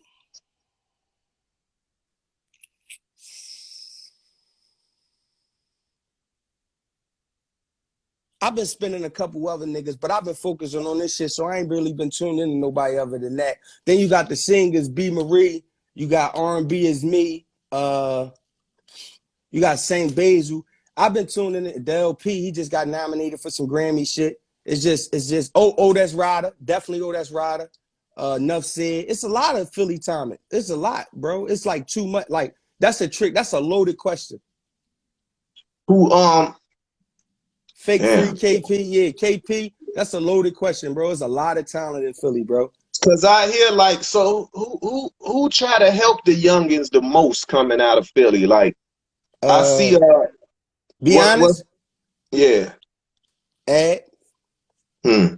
I've been spending a couple other niggas, but I've been focusing on this shit, so I ain't really been tuned in to nobody other than that. Then you got the singers, B. Marie. You got R&B is me. You got Saint Basil. I've been tuning in. The LP, he just got nominated for some Grammy shit. It's just. That's Ryder. Definitely that's Ryder. Enough said. It's a lot of Philly timing. It's a lot, bro. It's like too much. Like that's a trick. That's a loaded question. Who Fake free KP, yeah, KP. That's a loaded question, bro. There's a lot of talent in Philly, bro. Cause I hear like, so who try to help the youngins the most coming out of Philly? Like I see. Be What? honest, Yeah. Ad. Hmm.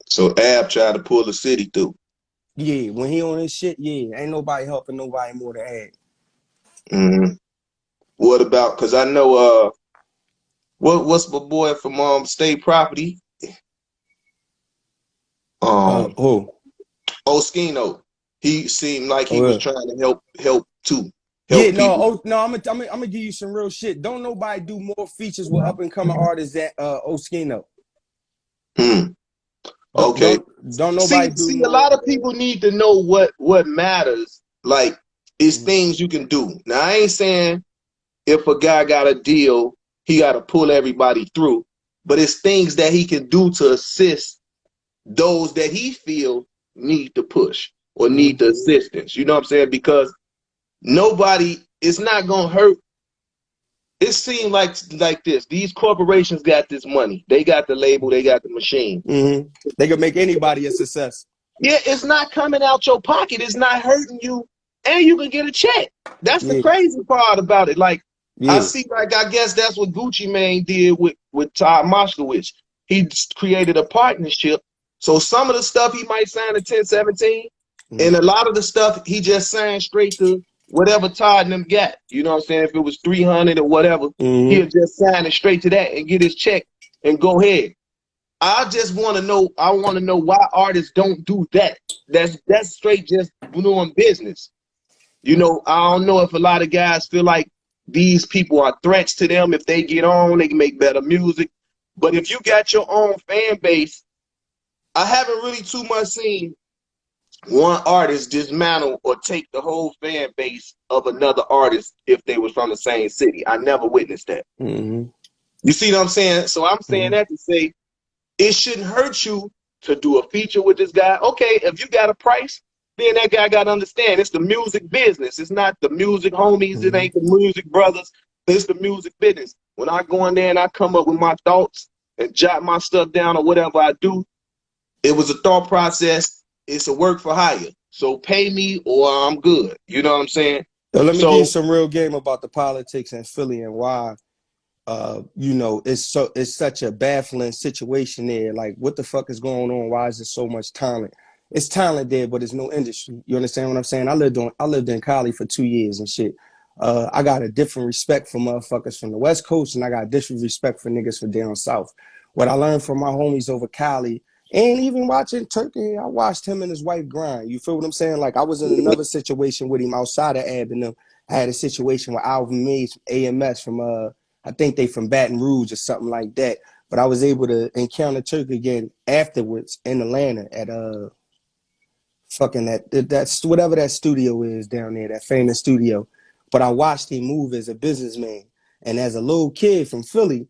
So Ab tried to pull the city through. Yeah, when he on his shit, yeah, ain't nobody helping nobody more than Ad. Hmm. What about? Because I know. What's my boy from State Property? Um, Who? Oskino. He seemed like he Oh, was yeah. trying to help too, Yeah, help no, people. I'm gonna give you some real shit. Don't nobody do more features with up and coming artists than Oskino. Hmm. Don't Okay. don't don't See, nobody do see, a more. lot of people need to know what matters. Like, is Mhm. things you can do. Now, I ain't saying if a guy got a deal, he got to pull everybody through, but it's things that he can do to assist those that he feel need the push or need Mhm. the assistance. You know what I'm saying? Because nobody, it's not gonna hurt. It seems like this. These corporations got this money. They got the label. They got the machine. Mhm. They could make anybody a success. Yeah, it's not coming out your pocket. It's not hurting you, and you can get a check. That's the Yeah, crazy part about it. Like I yeah. see, like I guess that's what Gucci Mane did with Todd Moskowitz. He created a partnership. So some of the stuff he might sign at 1017, and Mhm. a lot of the stuff he just signed straight to whatever Todd and them got. You know what I'm saying? If it was 300 or whatever, he'll Mhm. just sign it straight to that and get his check and go ahead. I just want to know. I want to know why artists don't do that. That's straight just doing business. You know, I don't know if a lot of guys feel like these people are threats to them. If they get on, they can make better music. But if you got your own fan base, I haven't really too much seen one artist dismantle or take the whole fan base of another artist if they was from the same city. I never witnessed that. Mhm. You see what I'm saying? So I'm saying Mhm. that to say it shouldn't hurt you to do a feature with this guy. Okay, if you got a price, then that guy got to understand it's the music business. It's not the music homies. It Mhm. ain't the music brothers. It's the music business. When I go in there and I come up with my thoughts and jot my stuff down or whatever I do, it was a thought process. It's a work for hire. So pay me or I'm good. You know what I'm saying? So let me give you So, some real game about the politics in Philly and why it's such a baffling situation there. Like, what the fuck is going on? Why is there so much talent? It's talent there, but there's no industry. You understand what I'm saying? I lived in Cali for 2 years and shit. I got a different respect for motherfuckers from the West Coast, and I got different respect for niggas from down south. What I learned from my homies over Cali, and even watching Turkey, I watched him and his wife grind. You feel what I'm saying? Like, I was in another situation with him outside of Ab and them. I had a situation with Alvin Mays from AMS from I think they from Baton Rouge or something like that. But I was able to encounter Turk again afterwards in Atlanta at fucking that's whatever that studio is down there, that famous studio. But I watched him move as a businessman. And as a little kid from Philly,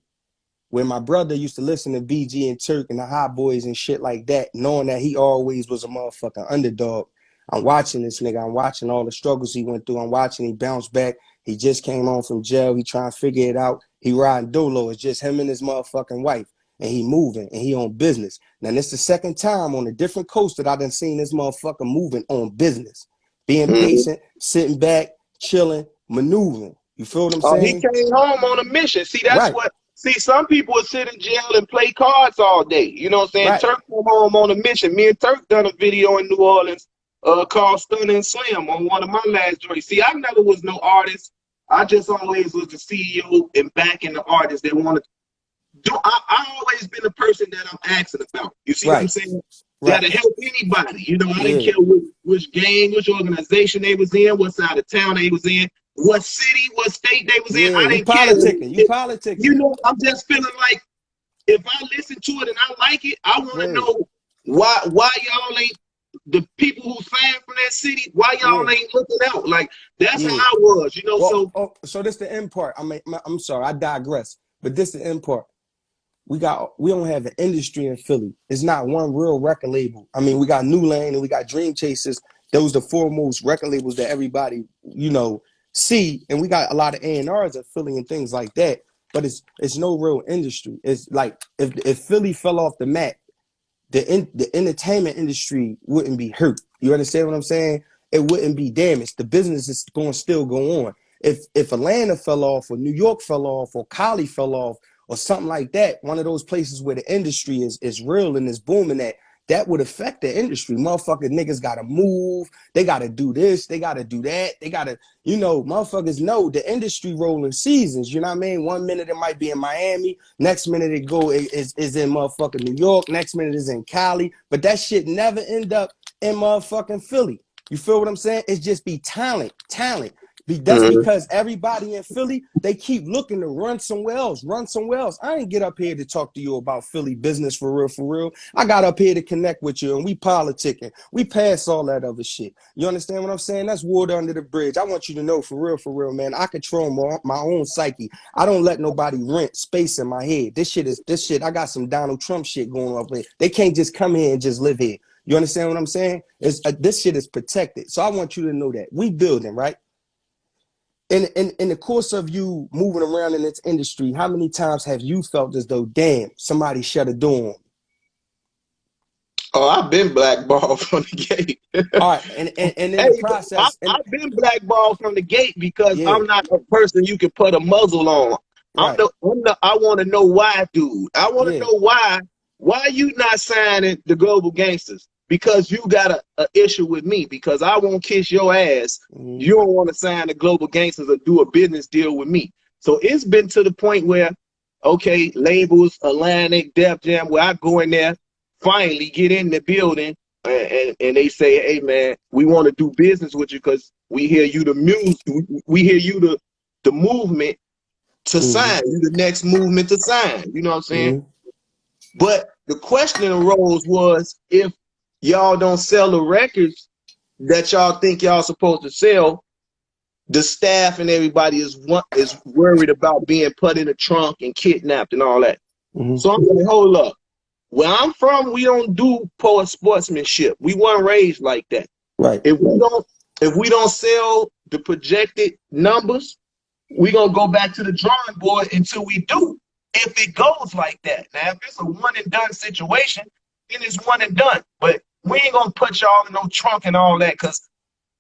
where my brother used to listen to BG and Turk and the Hot Boys and shit like that, knowing that he always was a motherfucking underdog. I'm watching this nigga. I'm watching all the struggles he went through. I'm watching he bounce back. He just came home from jail. He trying to figure it out. He riding dolo. It's just him and his motherfucking wife. And he moving and he on business. Now, this is the second time on a different coast that I done seen this motherfucker moving on business. Being mhm. patient, sitting back, chilling, maneuvering. You feel what I'm He saying? came home on a mission. See, that's Right, what. See, some people will sit in jail and play cards all day. You know what I'm saying? right. Turk come home on a mission. Me and Turk done a video in New Orleans called Stunner and Slim on one of my last joints. See, I never was no artist. I just always was the CEO and backing the artists that wanted to do. I always been the person that I'm asking about. You see what I'm Right, saying? right. That'll help anybody. You know, I didn't Yeah. care which gang, which organization they was in, what side of town they was in, what city, what state they was in. Yeah, I you didn't care. politicking. You You politicking. know, I'm just feeling like if I listen to it and I like it, I want to Word. know why y'all ain't the people who signed from that city. Why Yeah. y'all ain't looking out? Like that's how Yeah. I was. You know, Well, so so this the end part. I'm sorry, I digress. But this the end part. We don't have an industry in Philly. It's not one real record label. I mean, we got New Lane and we got Dream Chasers. Those are the foremost record labels that everybody, see. And we got a lot of A&Rs at Philly and things like that. But it's no real industry. It's like if Philly fell off the map, the entertainment industry wouldn't be hurt. You understand what I'm saying? It wouldn't be damaged. The business is going to still go on. if Atlanta fell off or New York fell off or Cali fell off or something like that, one of those places where the industry is real and is booming, that would affect the industry. Motherfuckers, niggas gotta move. They gotta do this. They gotta do that. They gotta, motherfuckers know the industry rolling seasons. You know what I mean? 1 minute it might be in Miami. Next minute is in motherfucking New York. Next minute is in Cali. But that shit never end up in motherfucking Philly. You feel what I'm saying? It's just be talent. That's because everybody in Philly, they keep looking to run somewhere else. I ain't get up here to talk to you about Philly business for real. I got up here to connect with you, and we politicking. We pass all that other shit. You understand what I'm saying? That's water under the bridge. I want you to know for real, man, I control my own psyche. I don't let nobody rent space in my head. This shit, I got some Donald Trump shit going on here. They can't just come here and just live here. You understand what I'm saying? This shit is protected. So I want you to know that. We building, right? In the course of you moving around in this industry, how many times have you felt as though, damn, somebody shut a door on? Oh, I've been blackballed from the gate. All right, and in the process, I've been blackballed from the gate because yeah, I'm not a person you can put a muzzle on. right, I want to know why, dude. I want to yeah, know why you not signing the Global Gangsters? Because you got a issue with me. Because I won't kiss your ass. You don't want to sign the Global Gangsters or do a business deal with me. So it's been to the point where, okay, labels, Atlantic, Def Jam, where I go in there, finally get in the building, and they say, hey man, we want to do business with you because we hear you the music, we hear you the movement to sign, you the next movement to sign. You know what I'm saying? But the question arose was, if y'all don't sell the records that y'all think y'all supposed to sell, the staff and everybody is worried about being put in a trunk and kidnapped and all that. So I'm like, hold up. Where I'm from, we don't do poor sportsmanship. We weren't raised like that. right. If we don't sell the projected numbers, we're gonna go back to the drawing board until we do. If it goes like that. Now, if it's a one and done situation, then it's one and done. But we ain't gonna put y'all in no trunk and all that, because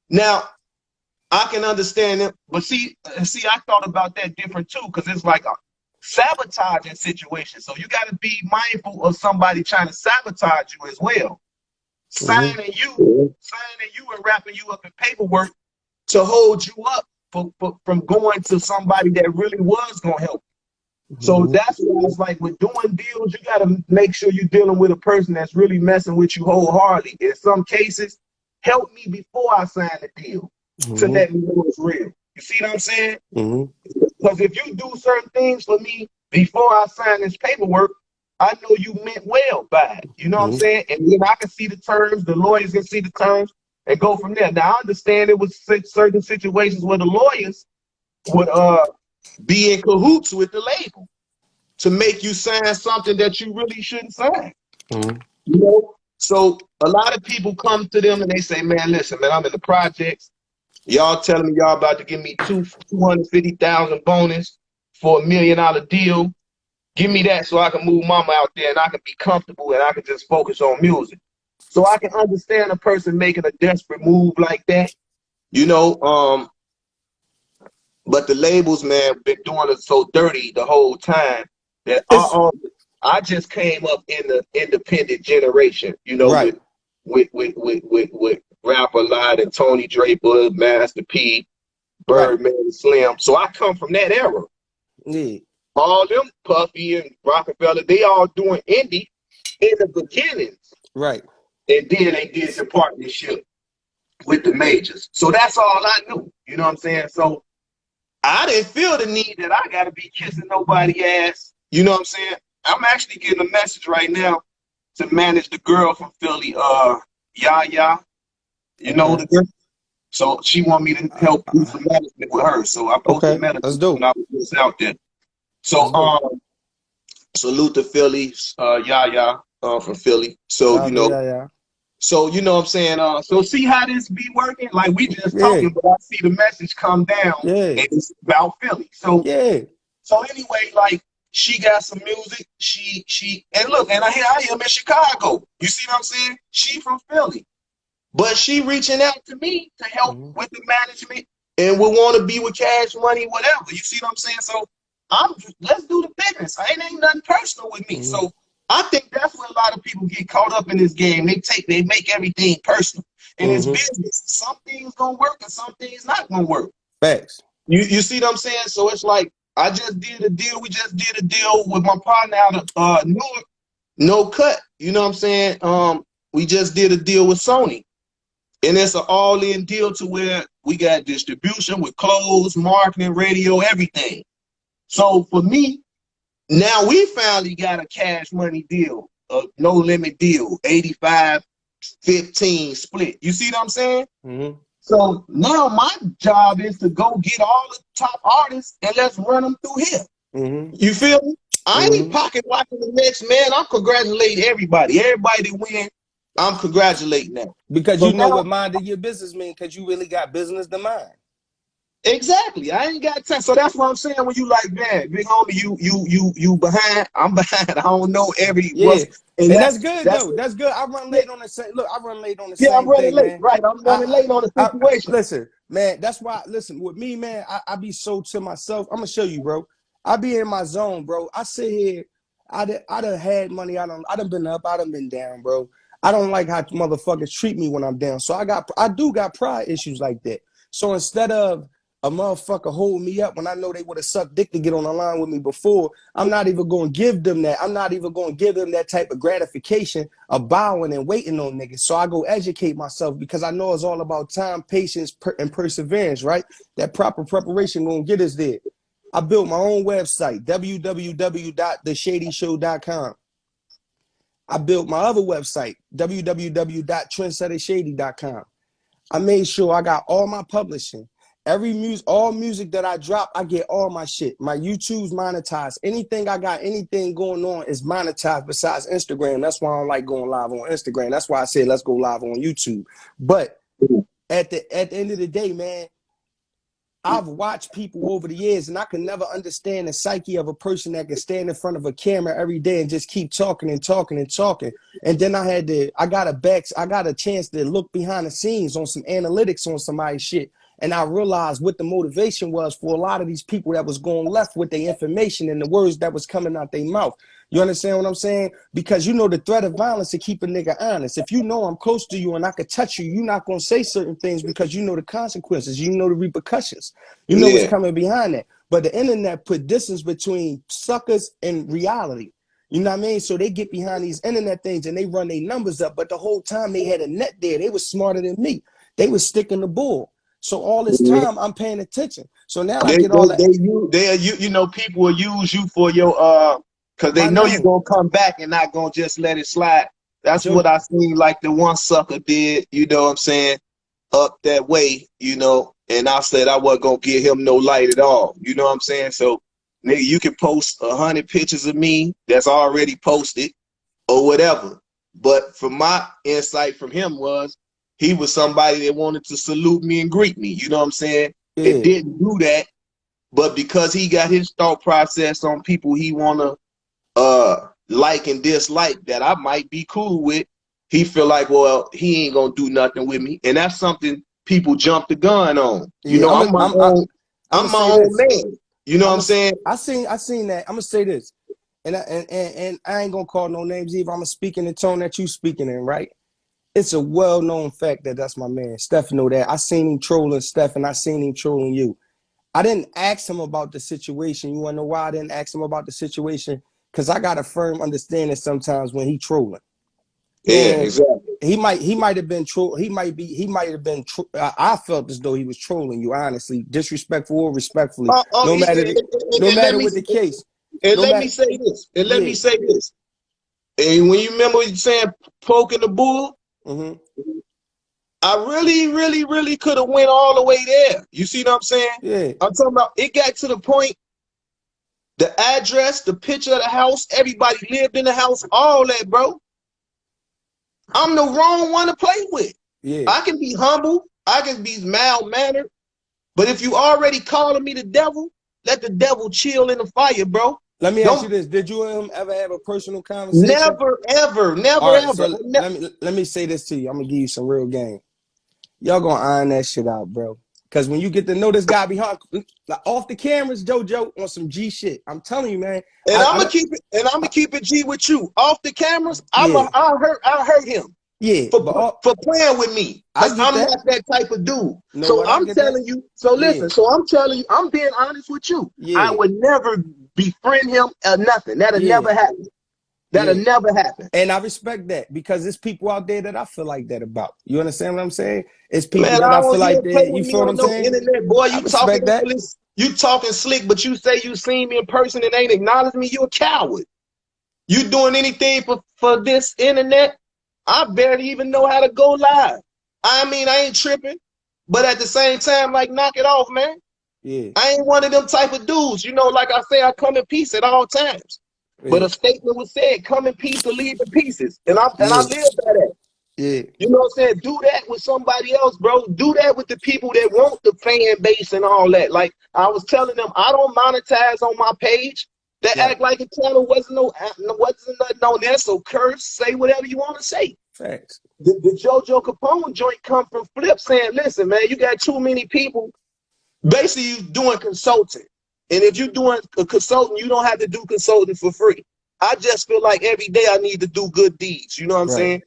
now I can understand it. But see, I thought about that different too, because it's like a sabotaging situation. So you got to be mindful of somebody trying to sabotage you as well. Signing you and wrapping you up in paperwork to hold you up from going to somebody that really was gonna help. So that's why it's like with doing deals, you got to make sure you're dealing with a person that's really messing with you wholeheartedly. In some cases, help me before I sign the deal to let me know it's real. You see what I'm saying? Because if you do certain things for me before I sign this paperwork, I know you meant well by it. You know what I'm saying? And then I can see the terms, the lawyers can see the terms, and go from there. Now, I understand it was certain situations where the lawyers would be in cahoots with the label to make you sign something that you really shouldn't sign. You know? So a lot of people come to them and they say, man, listen, man, I'm in the projects. Y'all telling me y'all about to give me $250,000 bonus for $1 million deal. Give me that so I can move mama out there and I can be comfortable and I can just focus on music. So I can understand a person making a desperate move like that, you know. But the labels, man, been doing it so dirty the whole time that I just came up in the independent generation, you know, Right. with Rapper Lot and Tony Draper, Master P, Birdman, and Slim. So I come from that era. Yeah. All them Puffy and Rockefeller, they all doing indie in the beginnings. Right. And then they did the partnership with the majors. So that's all I knew. You know what I'm saying? So I didn't feel the need that I got to be kissing nobody's ass. You know what I'm saying? I'm actually getting a message right now to manage the girl from Philly, Yaya. You know the girl? So she want me to help do some management with her. So I posted messages when I was just out there. So salute to Philly, Yaya from Philly. So, you know. So, you know what I'm saying? So see how this be working? Like we just talking, but I see the message come down and it's about Philly. So so anyway, like she got some music. She and look, and I am in Chicago. You see what I'm saying? She from Philly. But she reaching out to me to help with the management and will want to be with Cash Money, whatever. You see what I'm saying? So let's do the business. It ain't nothing personal with me. So I think that's where a lot of people get caught up in this game. They make everything personal. And it's business. Some things gonna work and some things not gonna work. Facts. You see what I'm saying? So it's like I just did a deal. We just did a deal with my partner out of Newark, No Cut. You know what I'm saying? We just did a deal with Sony. And it's an all-in deal to where we got distribution with clothes, marketing, radio, everything. So for me, now we finally got a Cash Money deal, a no limit deal, 85-15 split. You see what I'm saying? So now my job is to go get all the top artists and let's run them through here. You feel me? I ain't pocket watching the next man. I'm congratulating everybody. Everybody that win, I'm congratulating them. Because so you know what minding your business mean, because you really got business to mind. Exactly. I ain't got time. So that's what I'm saying when you like, man, big homie, you behind, I'm behind. I don't know every and that's good though. That's good. I run late on the same. Look, I run late on the same I'm running thing, late. Man. Right. I'm running late on the situation. Listen, man, that's why, listen, with me, man, I be so to myself. I'm gonna show you, bro. I be in my zone, bro. I sit here, I done had money, I done been up, I done been down, bro. I don't like how motherfuckers treat me when I'm down. So I do got pride issues like that. So instead of a motherfucker hold me up when I know they would have sucked dick to get on the line with me before, I'm not even going to give them that. I'm not even going to give them that type of gratification of bowing and waiting on niggas. So I go educate myself because I know it's all about time, patience, and perseverance, right? That proper preparation going to get us there. I built my own website, www.theshadyshow.com. I built my other website, www.trendsettershady.com. I made sure I got all my publishing. All music that I drop, I get all my shit. My YouTube's monetized. Anything I got, anything going on is monetized besides Instagram. That's why I don't like going live on Instagram. That's why I said let's go live on YouTube. But at the end of the day, man, I've watched people over the years, and I can never understand the psyche of a person that can stand in front of a camera every day and just keep talking and talking and talking. And then I got a chance to look behind the scenes on some analytics on somebody's shit. And I realized what the motivation was for a lot of these people that was going left with their information and the words that was coming out their mouth. You understand what I'm saying? Because you know the threat of violence to keep a nigga honest. If you know I'm close to you and I could touch you, you're not going to say certain things because you know the consequences. You know the repercussions. You know what's coming behind that. But the internet put distance between suckers and reality. You know what I mean? So they get behind these internet things and they run their numbers up. But the whole time they had a net there. They was smarter than me. They was sticking the bull. So all this time I'm paying attention. So now I get all that. You know, people will use you for your because they know you're gonna come back and not gonna just let it slide. That's what I seen like the one sucker did, you know what I'm saying, up that way, you know, and I said I wasn't gonna give him no light at all. You know what I'm saying? So nigga, you can post 100 pictures of me that's already posted or whatever. But from my insight from him was he was somebody that wanted to salute me and greet me. You know what I'm saying? It didn't do that. But because he got his thought process on people he wanna like and dislike that I might be cool with, he feel like, well, he ain't gonna do nothing with me. And that's something people jump the gun on. You know, I'm my own man. You know what I'm saying? I seen that. I'm gonna say this. And I ain't gonna call no names either. I'm gonna speak in the tone that you speaking in, right? It's a well-known fact that that's my man. Steph know that. I seen him trolling Steph and I seen him trolling you. I didn't ask him about the situation. You want to know why I didn't ask him about the situation? Because I got a firm understanding sometimes when he trolling. Yeah, exactly. He might have been troll. He might have been. I felt as though he was trolling you, honestly, disrespectful or respectfully. No matter what the case. And let me say this. And when you remember you saying poking the bull, I really could have went all the way there. You see what I'm saying? Yeah. I'm talking about it got to the point, the address, the picture of the house, everybody lived in the house, all that, bro. I'm the wrong one to play with. Yeah. I can be humble, I can be mild-mannered, but if you already calling me the devil, let the devil chill in the fire, bro. Let me ask you this. Did you and him ever have a personal conversation? Never, ever. So let me say this to you. I'm going to give you some real game. Y'all going to iron that shit out, bro. Because when you get to know this guy behind, like, off the cameras, JoJo on some G shit. I'm telling you, man. And I'm gonna keep it G with you. Off the cameras, Yeah, I hurt him yeah. for playing with me, I because get I'm that. not that type of dude. Know So what? I I'm get that. telling you. So Yeah, listen. So I'm telling you. I'm being honest with you. I yeah, would never befriend him or nothing. That'll yeah, never happen. That'll yeah. never happen. And I respect that because there's people out there that I feel like that about. You understand what I'm saying? It's people Man, that I feel you like don't play that. You with me feel what on I'm no saying? internet, boy. I respect that. You talking slick, but you say you seen me in person and ain't acknowledged me. You a coward. You doing anything for this internet? I barely even know how to go live. I mean, I ain't tripping, but at the same time, like, knock it off, man. Yeah, I ain't one of them type of dudes. You know, like I say, I come in peace at all times. But yeah, a statement was said, come in peace or leave in pieces. And I yeah, live by that. yeah, You know what I'm saying? Do that with somebody else, bro. Do that with the people that want the fan base and all that. Like I was telling them, I don't monetize on my page. That right. act like a channel wasn't nothing on there. So curse, say whatever you want to say. Facts. The Jojo Capone joint come from Flip saying, listen, man, you got too many people. Basically, you doing consulting. And if you're doing a consulting, you don't have to do consulting for free. I just feel like every day I need to do good deeds. You know what I'm Right. saying?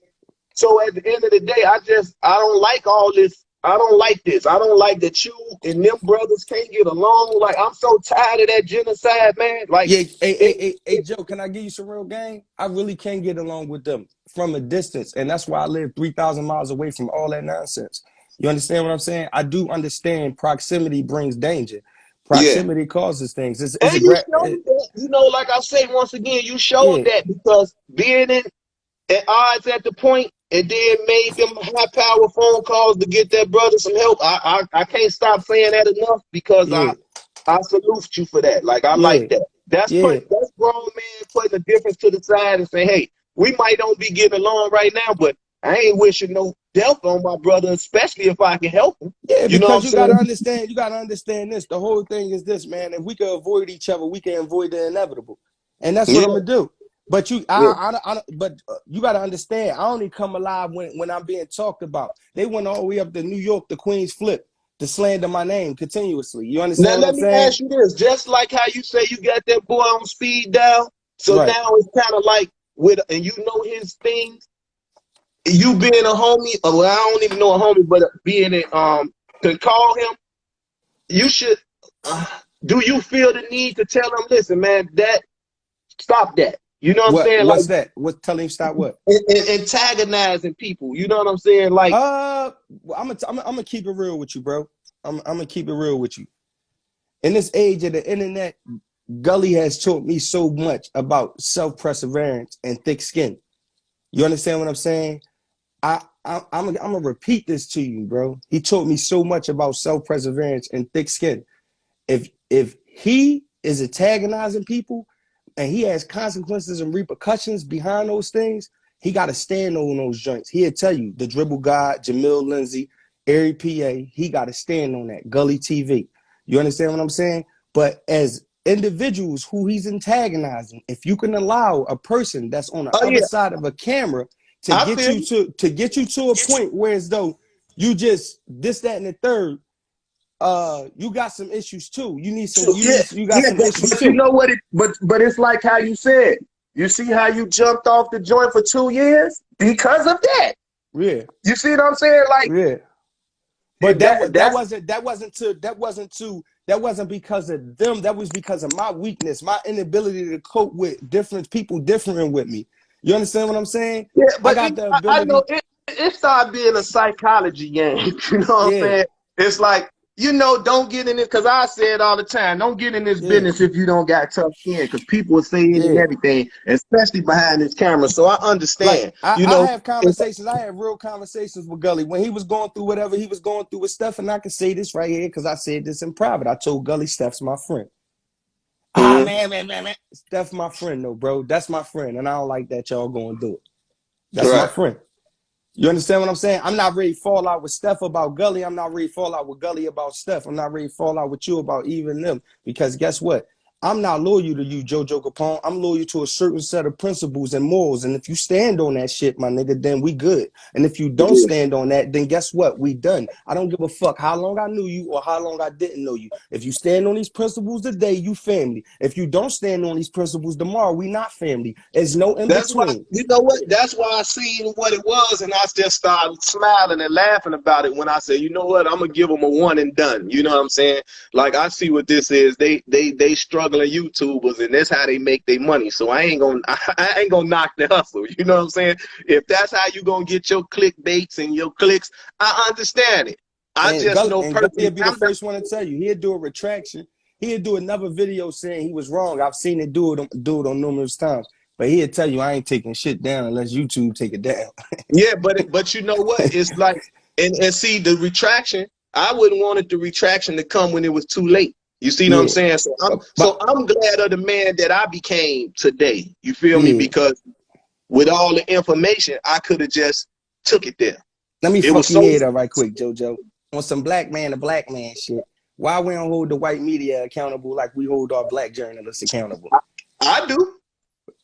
So at the end of the day, I don't like all this. I don't like this. I don't like that you and them brothers can't get along. Like, I'm so tired of that genocide, man. Like, Yeah, hey, Joe, can I give you some real game? I really can get along with them from a distance, and that's why I live 3,000 miles away from all that nonsense. You understand what I'm saying? I do understand proximity brings danger. yeah. Proximity causes things. It's And a you great, showed that, like I say once again, you showed yeah, that because being at odds at the point and then made them high power phone calls to get that brother some help. I can't stop saying that enough because yeah, I salute you for that. Like, I like yeah, that. yeah, That's grown man putting a difference to the side and saying, hey, we might don't be getting along right now, but I ain't wishing no death on my brother, especially if I can help him. yeah. You know what I'm Because you gotta saying? understand, this. The whole thing is this, man. If we could avoid each other, we can avoid the inevitable, and that's what I'm Yeah, gonna do. But yeah. but you gotta understand. I only come alive when I'm being talked about. They went all the way up to New York, the Queen's Flip, to slander my name continuously. You Now understand what let I'm me saying? ask you this: just like how you say you got that boy on speed dial, so Right. now it's kind of like and you know his things. You being a homie, well, I don't even know a homie, but being to call him, you should. Uh, do you feel the need to tell him, listen, man, that stop that? You know what I'm saying? Like, What's that? What telling him stop what? antagonizing people. You know what I'm saying? Like, I'm gonna keep it real with you, bro. I'm gonna keep it real with you. In this age of the internet, Gully has taught me so much about self-perseverance and thick skin. You understand what I'm saying? I'm gonna repeat this to you, bro. He taught me so much about self-perseverance and thick skin. If he is antagonizing people and he has consequences and repercussions behind those things, he got to stand on those joints. He'll tell you the dribble god, Jamil Lindsay, Ari PA, he got to stand on that. Gully TV. You understand what I'm saying? But as individuals who he's antagonizing, if you can allow a person that's on the oh other yeah, side of a camera to I get feel you you. to a point where as though you just this, that, and the third, you got some issues too. So, yeah, You got yeah, some issues but you too. know what? But it's like how you said. You see how you jumped off the joint for 2 years because of that. Yeah, You see what I'm saying? Like, yeah. But that's that wasn't because of them. That was because of my weakness, my inability to cope with different people differing with me. You understand what I'm saying? yeah. I But got the I know ability. it started being a psychology game. You know what I'm Yeah, saying? It's like, don't get in it, because I say it all the time. Don't get in this yeah, business if you don't got tough skin, because people will say any and yeah. everything, especially behind this camera. So I Like understand. I have conversations. I have real conversations with Gully when he was going through whatever he was going through with Steph, and I can say this right here because I said this in private. I told Gully Steph's my friend. Ah, Mhm. man. Steph, my friend, though, bro. That's my friend, and I don't like that y'all going to do it. That's my Right. friend. You understand what I'm saying? I'm not ready to fall out with Steph about Gully. I'm not ready to fall out with Gully about Steph. I'm not ready to fall out with you about even them. Because guess what? I'm not loyal to you, Jojo Capone. I'm loyal to a certain set of principles and morals. And if you stand on that shit, my nigga, then we good. And if you don't Yeah. stand on that, then guess what? We done. I don't give a fuck how long I knew you or how long I didn't know you. If you stand on these principles today, you family. If you don't stand on these principles tomorrow, we not family. There's no in That's why, between. you know what? That's why I seen what it was, and I just started smiling and laughing about it when I said, you know what? I'm gonna give them a one and done. You know what I'm saying? Like I see what this is. They struggling YouTubers, and that's how they make their money. So I ain't gonna I ain't gonna knock the hustle. You know what I'm saying? If that's how you gonna get your clickbaits and your clicks, I understand it. I just know And Gully will personally, be the first one to tell you. He'll do a retraction. He'll do another video saying he was wrong. I've seen it do it on numerous times. But he'll tell you I ain't taking shit down unless YouTube take it down. yeah, but you know what? It's like and see the retraction. I wouldn't wanted the retraction to come when it was too late. You see what I'm Yeah. saying? So But I'm glad of the man that I became today. You feel me? yeah. Because with all the information, I could have just took it there. Let me It was fuck your so head up right quick, JoJo. On some black man to black man shit. Why we don't hold the white media accountable like we hold our black journalists accountable? I do.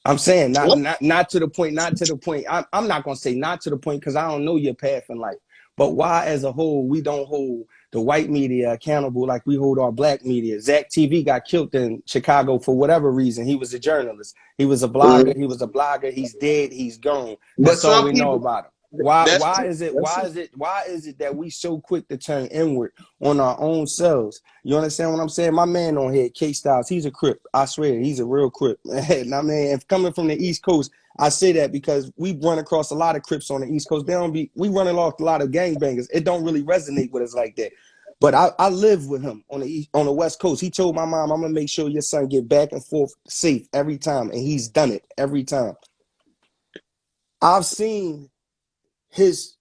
I'm saying not to the point, not to the point. I'm not gonna say not to the point because I don't know your path in life. But why, as a whole, we don't hold the white media accountable like we hold our black media? Zach TV got killed in Chicago for whatever reason. He was a journalist. He was a blogger. Mhm. He was a blogger. He's dead. He's gone. But That's all some we know people, about him. Why? that's Why true. is it? That's Why true. is it? Why is it that we so quick to turn inward on our own selves? You understand what I'm saying? My man on here, K Styles, he's a Crip. I swear, he's a real Crip. And I mean, if coming from the East Coast, I say that because we run across a lot of Crips on the East Coast. We running off a lot of gangbangers. It don't really resonate with us like that. But I live with him on the West Coast. He told my mom, I'm gonna make sure your son get back and forth safe every time, and he's done it every time. I've seen his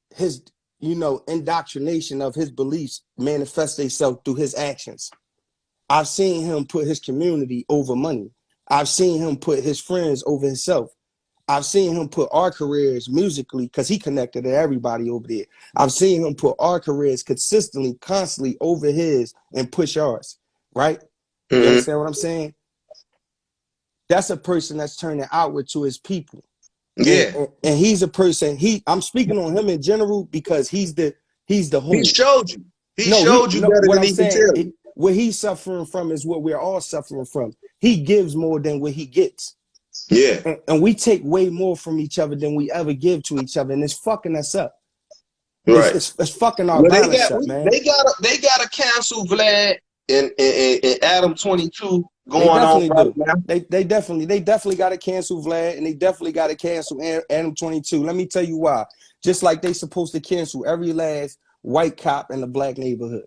indoctrination of his beliefs manifest themselves through his actions. I've seen him put his community over money. I've seen him put his friends over himself. I've seen him put our careers musically because he connected to everybody over there. I've seen him put our careers consistently, constantly over his and push ours. Right? You Hmm. understand what I'm saying? That's a person that's turning outward to his people. And, Yeah. and, and he's a person, I'm speaking on him in general because he's the He whole. showed you. He No, showed you better what than I'm he can saying, tell you. what he's suffering from is what we're all suffering from. He gives more than what he gets. Yeah. And we take way more from each other than we ever give to each other. And it's fucking us up. Right. It's fucking our Well, balance up, man. they got to cancel Vlad and Adam 22 They going on definitely right do. now. They definitely got to cancel Vlad, and they definitely got to cancel Adam 22. Let me tell you why. Just like they supposed to cancel every last white cop in the black neighborhood.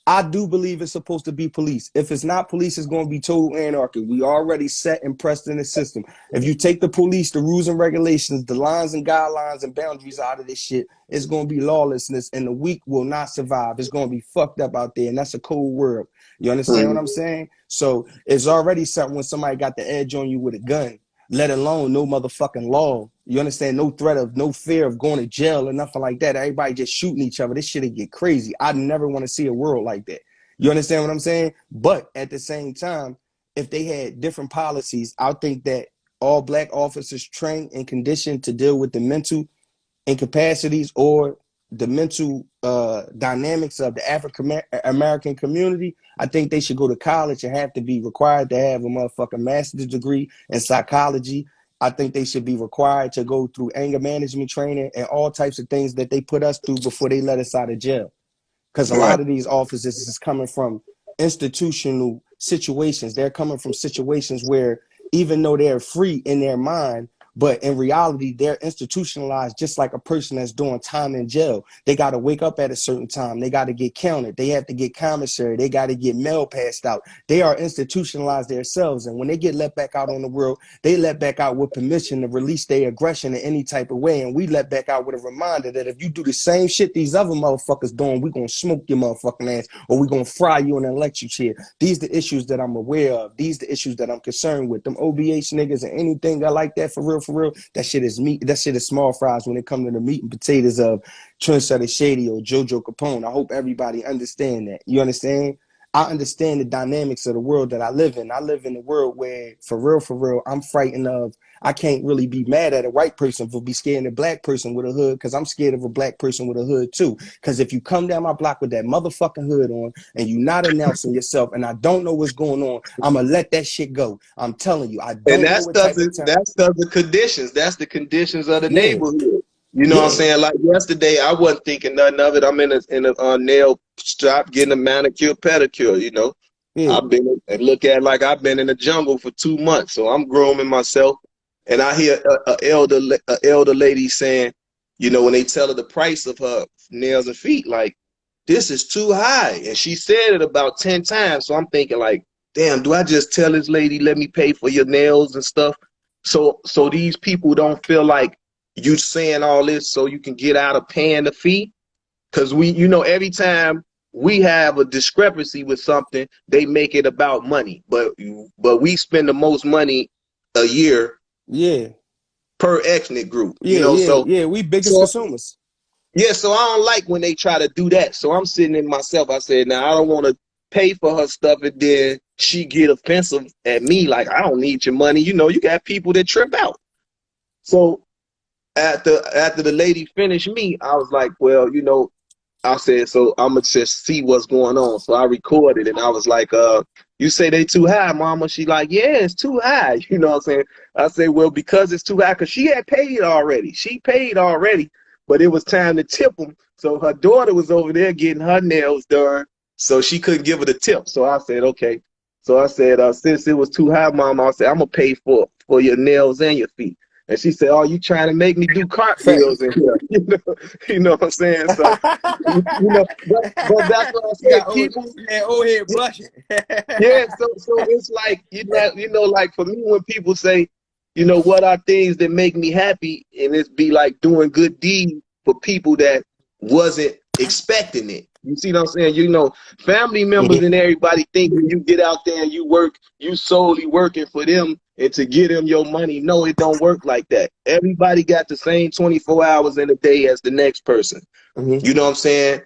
I do believe it's supposed to be police. If it's not police, it's going to be total anarchy. We already set and pressed in the system. If you take the police, the rules and regulations, the lines and guidelines and boundaries out of this shit, it's going to be lawlessness, and the weak will not survive. It's going to be fucked up out there, and that's a cold world. You understand what Mhm. I'm saying? So it's already something when somebody got the edge on you with a gun, let alone no motherfucking law. You understand? No threat of, no fear of going to jail or nothing like that. Everybody just shooting each other. This shit'll get crazy. I never want to see a world like that. You understand what I'm saying? But at the same time, if they had different policies, I think that all black officers trained and conditioned to deal with the mental incapacities or the mental dynamics of the African American community, I think they should go to college and have to be required to have a motherfucking master's degree in psychology. I think they should be required to go through anger management training and all types of things that they put us through before they let us out of jail. Because a Right. lot of these officers is coming from institutional situations. They're coming from situations where even though they're free in their mind, but in reality, they're institutionalized just like a person that's doing time in jail. They got to wake up at a certain time. They got to get counted. They have to get commissary. They got to get mail passed out. They are institutionalized themselves. And when they get let back out on the world, they let back out with permission to release their aggression in any type of way. And we let back out with a reminder that if you do the same shit these other motherfuckers doing, we're going to smoke your motherfucking ass or we're going to fry you in an electric chair. These are the issues that I'm aware of. These are the issues that I'm concerned with. Them OBH niggas and anything I like that for real, that shit is meat. That shit is small fries when it comes to the meat and potatoes of Shady or Jojo Capone. I hope everybody understand that. You understand? I understand the dynamics of the world that I live in. I live in a world where, for real, I'm frightened of. I can't really be mad at a white person for be scared of a black person with a hood, because I'm scared of a black person with a hood too. Because if you come down my block with that motherfucking hood on and you not announcing yourself and I don't know what's going on, I'm gonna let that shit go. I'm telling you, I And don't know what type of time. that's because the conditions. That's the conditions of the Yeah, neighborhood. You know what I'm yeah, saying? Like yesterday, I wasn't thinking nothing of it. I'm in a nail shop getting a manicure pedicure. You know, yeah, I've been and look at it like I've been in the jungle for 2 months, so I'm grooming myself. And I hear a elder lady saying, you know, when they tell her the price of her nails and feet, like this is too high, and she said it about 10 times. So I'm thinking like, damn, do I just tell this lady let me pay for your nails and stuff? So these people don't feel like you saying all this so you can get out of paying the fee. Because we, you know, every time we have a discrepancy with something, they make it about money. But we spend the most money a year yeah, per ethnic group, you yeah, know. yeah, So yeah. We biggest so consumers. yeah, so I don't like when they try to do that. So I'm sitting in myself. I said, now I don't want to pay for her stuff and then she get offensive at me like I don't need your money. You know, you got people that trip out. So after the lady finished me, I was like, well, you know, I said, so I'm gonna just see what's going on. So I recorded and I was like, you say they too high, mama. She like, yeah, it's too high. You know what I'm saying? I said, well, because it's too high, because she had paid already. She paid already, but it was time to tip them. So her daughter was over there getting her nails done, so she couldn't give her the tip. So I said, okay. So I said, since it was too high, mama, I said, I'm gonna pay for your nails and your feet. And she said, oh, you trying to make me do Fact. cartwheels in here? You know what I'm saying? So you know, but that's what I You say. got old, People, yeah, old head blushing. yeah. So it's like you know, like for me, when people say, you know, what are things that make me happy, and it's be like doing good deeds for people that wasn't expecting it. You see what I'm saying? You know, family members and everybody think when you get out there and you work, you solely working for them and to get them your money. No, it don't work like that. Everybody got the same 24 hours in a day as the next person. Mm-hmm. You know what I'm saying?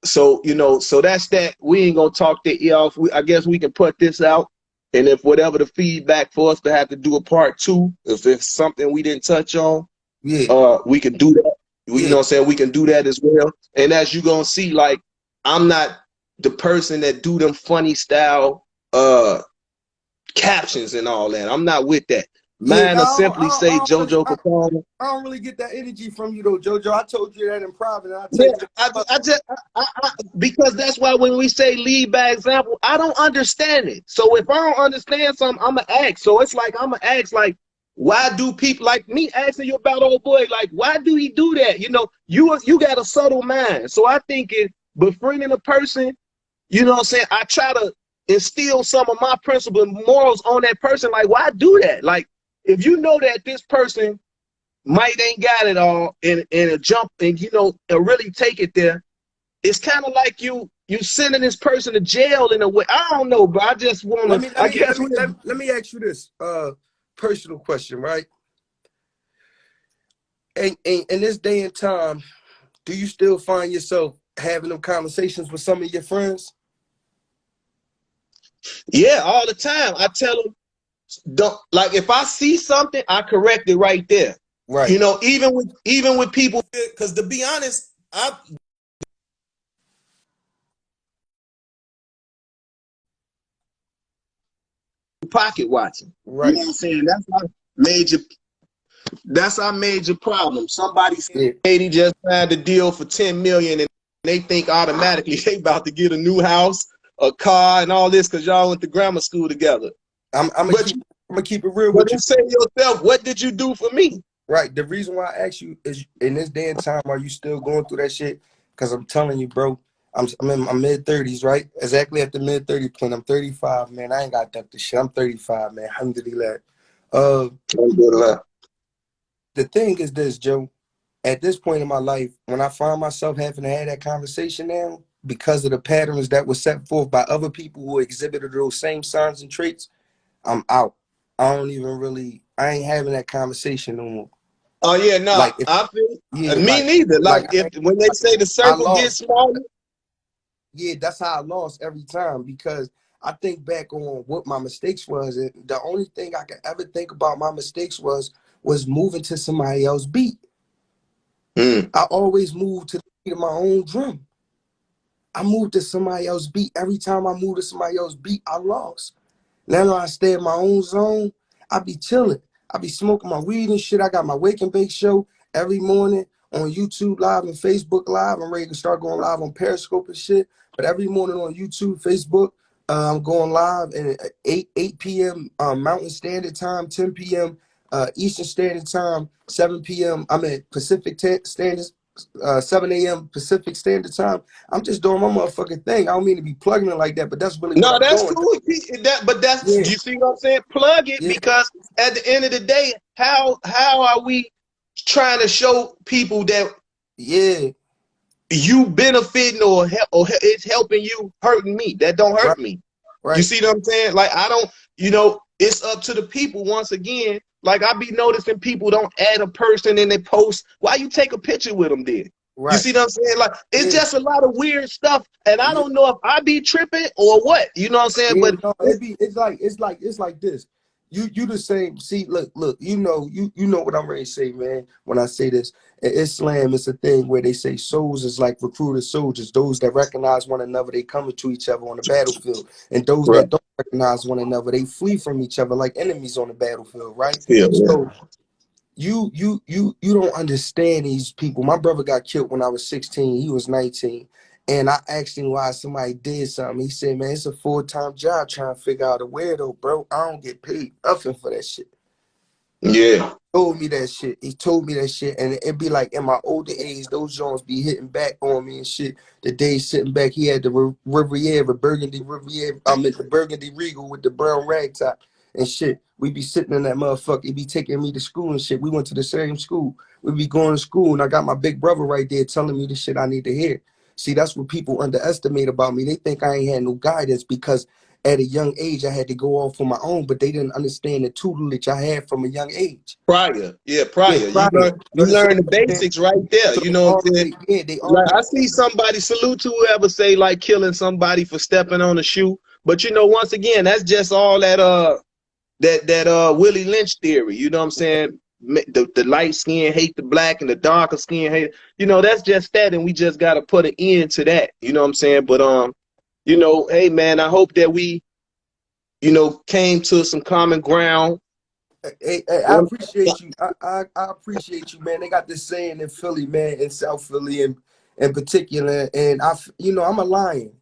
So, you know, so that's that. We ain't gonna talk the ear off. I guess we can put this out. And if whatever the feedback for us to have to do a part two, if it's something we didn't touch on, Yeah, we can do that. You yeah. know what I'm saying? We can do that as well. And as you gonna see, like, I'm not the person that do them funny style captions and all that. I'm not with that. Yeah, Mine no, will simply say Jojo I Capone. don't really get that energy from you though, Jojo. I told you that in private, and I tell Yeah, you that. I just because that's why when we say lead by example, I don't understand it. So if I don't understand something, I'm gonna ask. So it's like I'm gonna ask, like, why do people like me asking you about old boy? Like, why do he do that? You know, you got a subtle mind. So I think it befriending a person, you know what I'm saying? I try to instill some of my principles and morals on that person. Like, why do that? Like, if you know that this person might ain't got it all and a jump and you know and really take it there, it's kind of like you sending this person to jail in a way. I don't know, but I just Let wanna, me let I me let guess me let me ask you this personal question, right? In this day and time, do you still find yourself having them conversations with some of your friends? yeah, all the time. I tell them, don't, like, if I see something, I correct it right there. Right. You know, even with people, because to be honest, I pocket watching. You Right. know what I'm saying? Major that's our major problem. Somebody said Yeah. Shady just signed a deal for 10 million and they think automatically they about to get a new house, a car, and all this because y'all went to grammar school together. I'm gonna But keep I'm gonna keep it real but with you you. say to yourself, what did you do for me? Right. The reason why I ask you is, in this day and time, are you still going through that shit? Because I'm telling you, bro, I'm in my mid-30s, right? Exactly at the mid-30 point. I'm 35, man. I ain't got duck this shit. I'm 35, man. Alhamdulillah. Uh, the thing is this, Joe. At this point in my life, when I find myself having to have that conversation now, because of the patterns that were set forth by other people who exhibited those same signs and traits, I'm out. I ain't having that conversation no more. Oh yeah, no, Like, if, I feel yeah, me neither. Like if when they say the I circle gets lost. smaller, Yeah, that's how I lost every time, because I think back on what my mistakes was, and the only thing I could ever think about my mistakes was moving to somebody else's beat. Mm. I always moved to the beat of my own drum. I moved to somebody else's beat. Every time I moved to somebody else's beat, I lost. Now that I stay in my own zone, I be chilling. I be smoking my weed and shit. I got my Wake and Bake show every morning on YouTube Live and Facebook Live. I'm ready to start going live on Periscope and shit. But every morning on YouTube, Facebook, I'm going live at 8 p.m. Mountain Standard Time, 10 p.m. Eastern Standard Time, 7 p.m. I'm at Standard, 7 a.m. Pacific Standard Time. I'm just doing my motherfucking thing. I don't mean to be plugging it like that, but that's really what No, I'm that's doing. cool. But that's, Yeah, you see what I'm saying? Plug it, yeah, because at the end of the day, how are we trying to show people that yeah. you benefiting or it's helping you hurting me? That don't Right, hurt me. You right, see what I'm saying? Like, I don't, it's up to the people once again. Like, I be noticing people don't add a person in their post. Why you take a picture with them then? You right. see what I'm saying? Like, it's Yeah, just a lot of weird stuff, and I yeah, don't know if I be tripping or what. You know what I'm saying? yeah. But No, it's like this. You the same. See, look. You know what I'm ready to say, man. When I say this, in Islam, it's a thing where they say souls is like recruited soldiers. Those that recognize one another, they come to each other on the battlefield, and those right. that don't recognize one another, they flee from each other like enemies on the battlefield, right? Yeah, yeah. So you don't understand these people. My brother got killed when I was 16. He was 19. And I asked him why somebody did something. He said, man, it's a full-time job trying to figure out a weirdo, bro. I don't get paid nothing for that shit. Yeah. Told me that shit. He told me that shit. And it'd be like in my older age, those Jones be hitting back on me and shit. The day sitting back, he had the Riviera, Burgundy Riviera. I'm at the Burgundy Regal with the brown rag top and shit. We be sitting in that motherfucker. He be taking me to school and shit. We went to the same school. We be going to school, and I got my big brother right there telling me the shit I need to hear. See, that's what people underestimate about me. They think I ain't had no guidance because at a young age I had to go off on my own, but they didn't understand the tutelage I had from a young age. Prior. Yeah, Yeah, prior. You prior. learn You you understand learn the what I'm saying? basics right there. So You know what I'm saying? they Like, already I see somebody, salute to whoever say like killing somebody for stepping on a shoe. But once again, that's just all that Willie Lynch theory. You know what I'm saying? The light skin hate the black and the darker skin hate. That's just that, and we just gotta put an end to that. You know what I'm saying? But hey man, I hope that we, came to some common ground. hey, I appreciate you. I appreciate you, man. They got this saying in Philly, man, in South Philly in particular, and I'm a lion.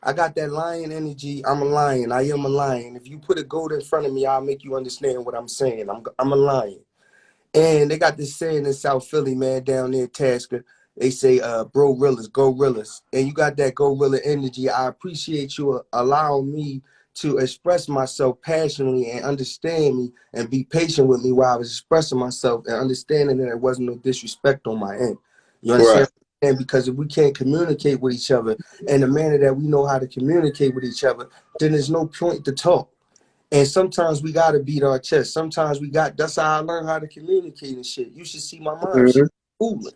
I got that lion energy. I'm a lion. I am a lion. If you put a goat in front of me, I'll make you understand what I'm saying. I'm a lion. And they got this saying in South Philly, man, down there in Tasker. They say, bro, realers, go realers. And you got that gorilla energy. I appreciate you allowing me to express myself passionately and understand me and be patient with me while I was expressing myself and understanding that there wasn't no disrespect on my end. You Right. understand? And because if we can't communicate with each other in the manner that we know how to communicate with each other, then there's no point to talk. And sometimes we gotta beat our chest. Sometimes that's how I learned how to communicate and shit. You should see my mind. She Mm-hmm. fooling.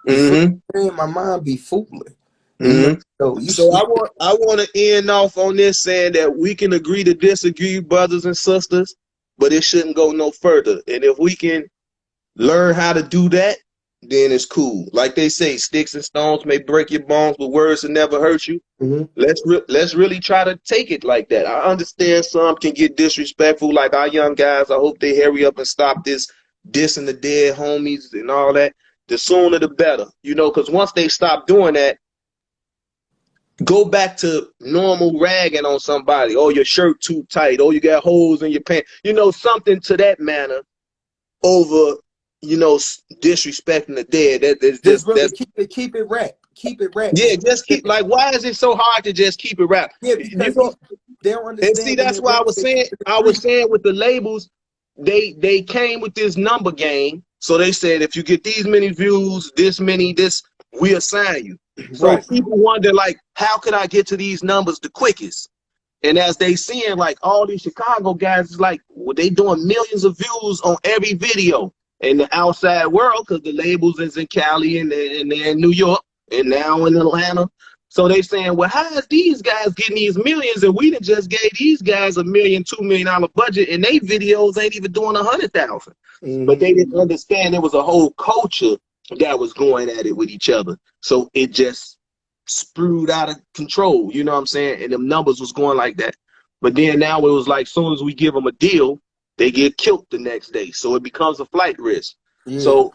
You feel Mm-hmm. what I'm saying? My mind be fooling. Mm-hmm. So you So see, I want to end off on this saying that we can agree to disagree, brothers and sisters, but it shouldn't go no further. And if we can learn how to do that, then it's cool. Like they say, sticks and stones may break your bones, but words will never hurt you. mm-hmm, Let's really try to take it like that. I understand some can get disrespectful, like our young guys. I hope they hurry up and stop this dissing the dead homies and all that. The sooner the better, because once they stop doing that, go back to normal ragging on somebody. Oh, your shirt too tight. Oh, you got holes in your pants. Something to that manner over, disrespecting the dead. just really That's keep it rap. Keep it rap. yeah. Just keep, like, why is it so hard to just keep it rap? Yeah, You because know, they don't and see, understand when that's they why rap, I was they saying. keep it in I the was street. saying with the labels, they came with this number game. So they said if you get these many views, this we assign you. So Right. people wonder, like, how could I get to these numbers the quickest? And as they seeing, like, all these Chicago guys is like, well, they doing millions of views on every video in the outside world, because the labels is in Cali and they're in New York and now in Atlanta. So they saying, well, how is these guys getting these millions and we done just gave these guys $1 million, $2 million budget and they videos ain't even doing 100,000. But they didn't understand there was a whole culture that was going at it with each other. So it just spewed out of control, you know what I'm saying? And them numbers was going like that. But then now it was like, soon as we give them a deal, they get killed the next day. So it becomes a flight risk. So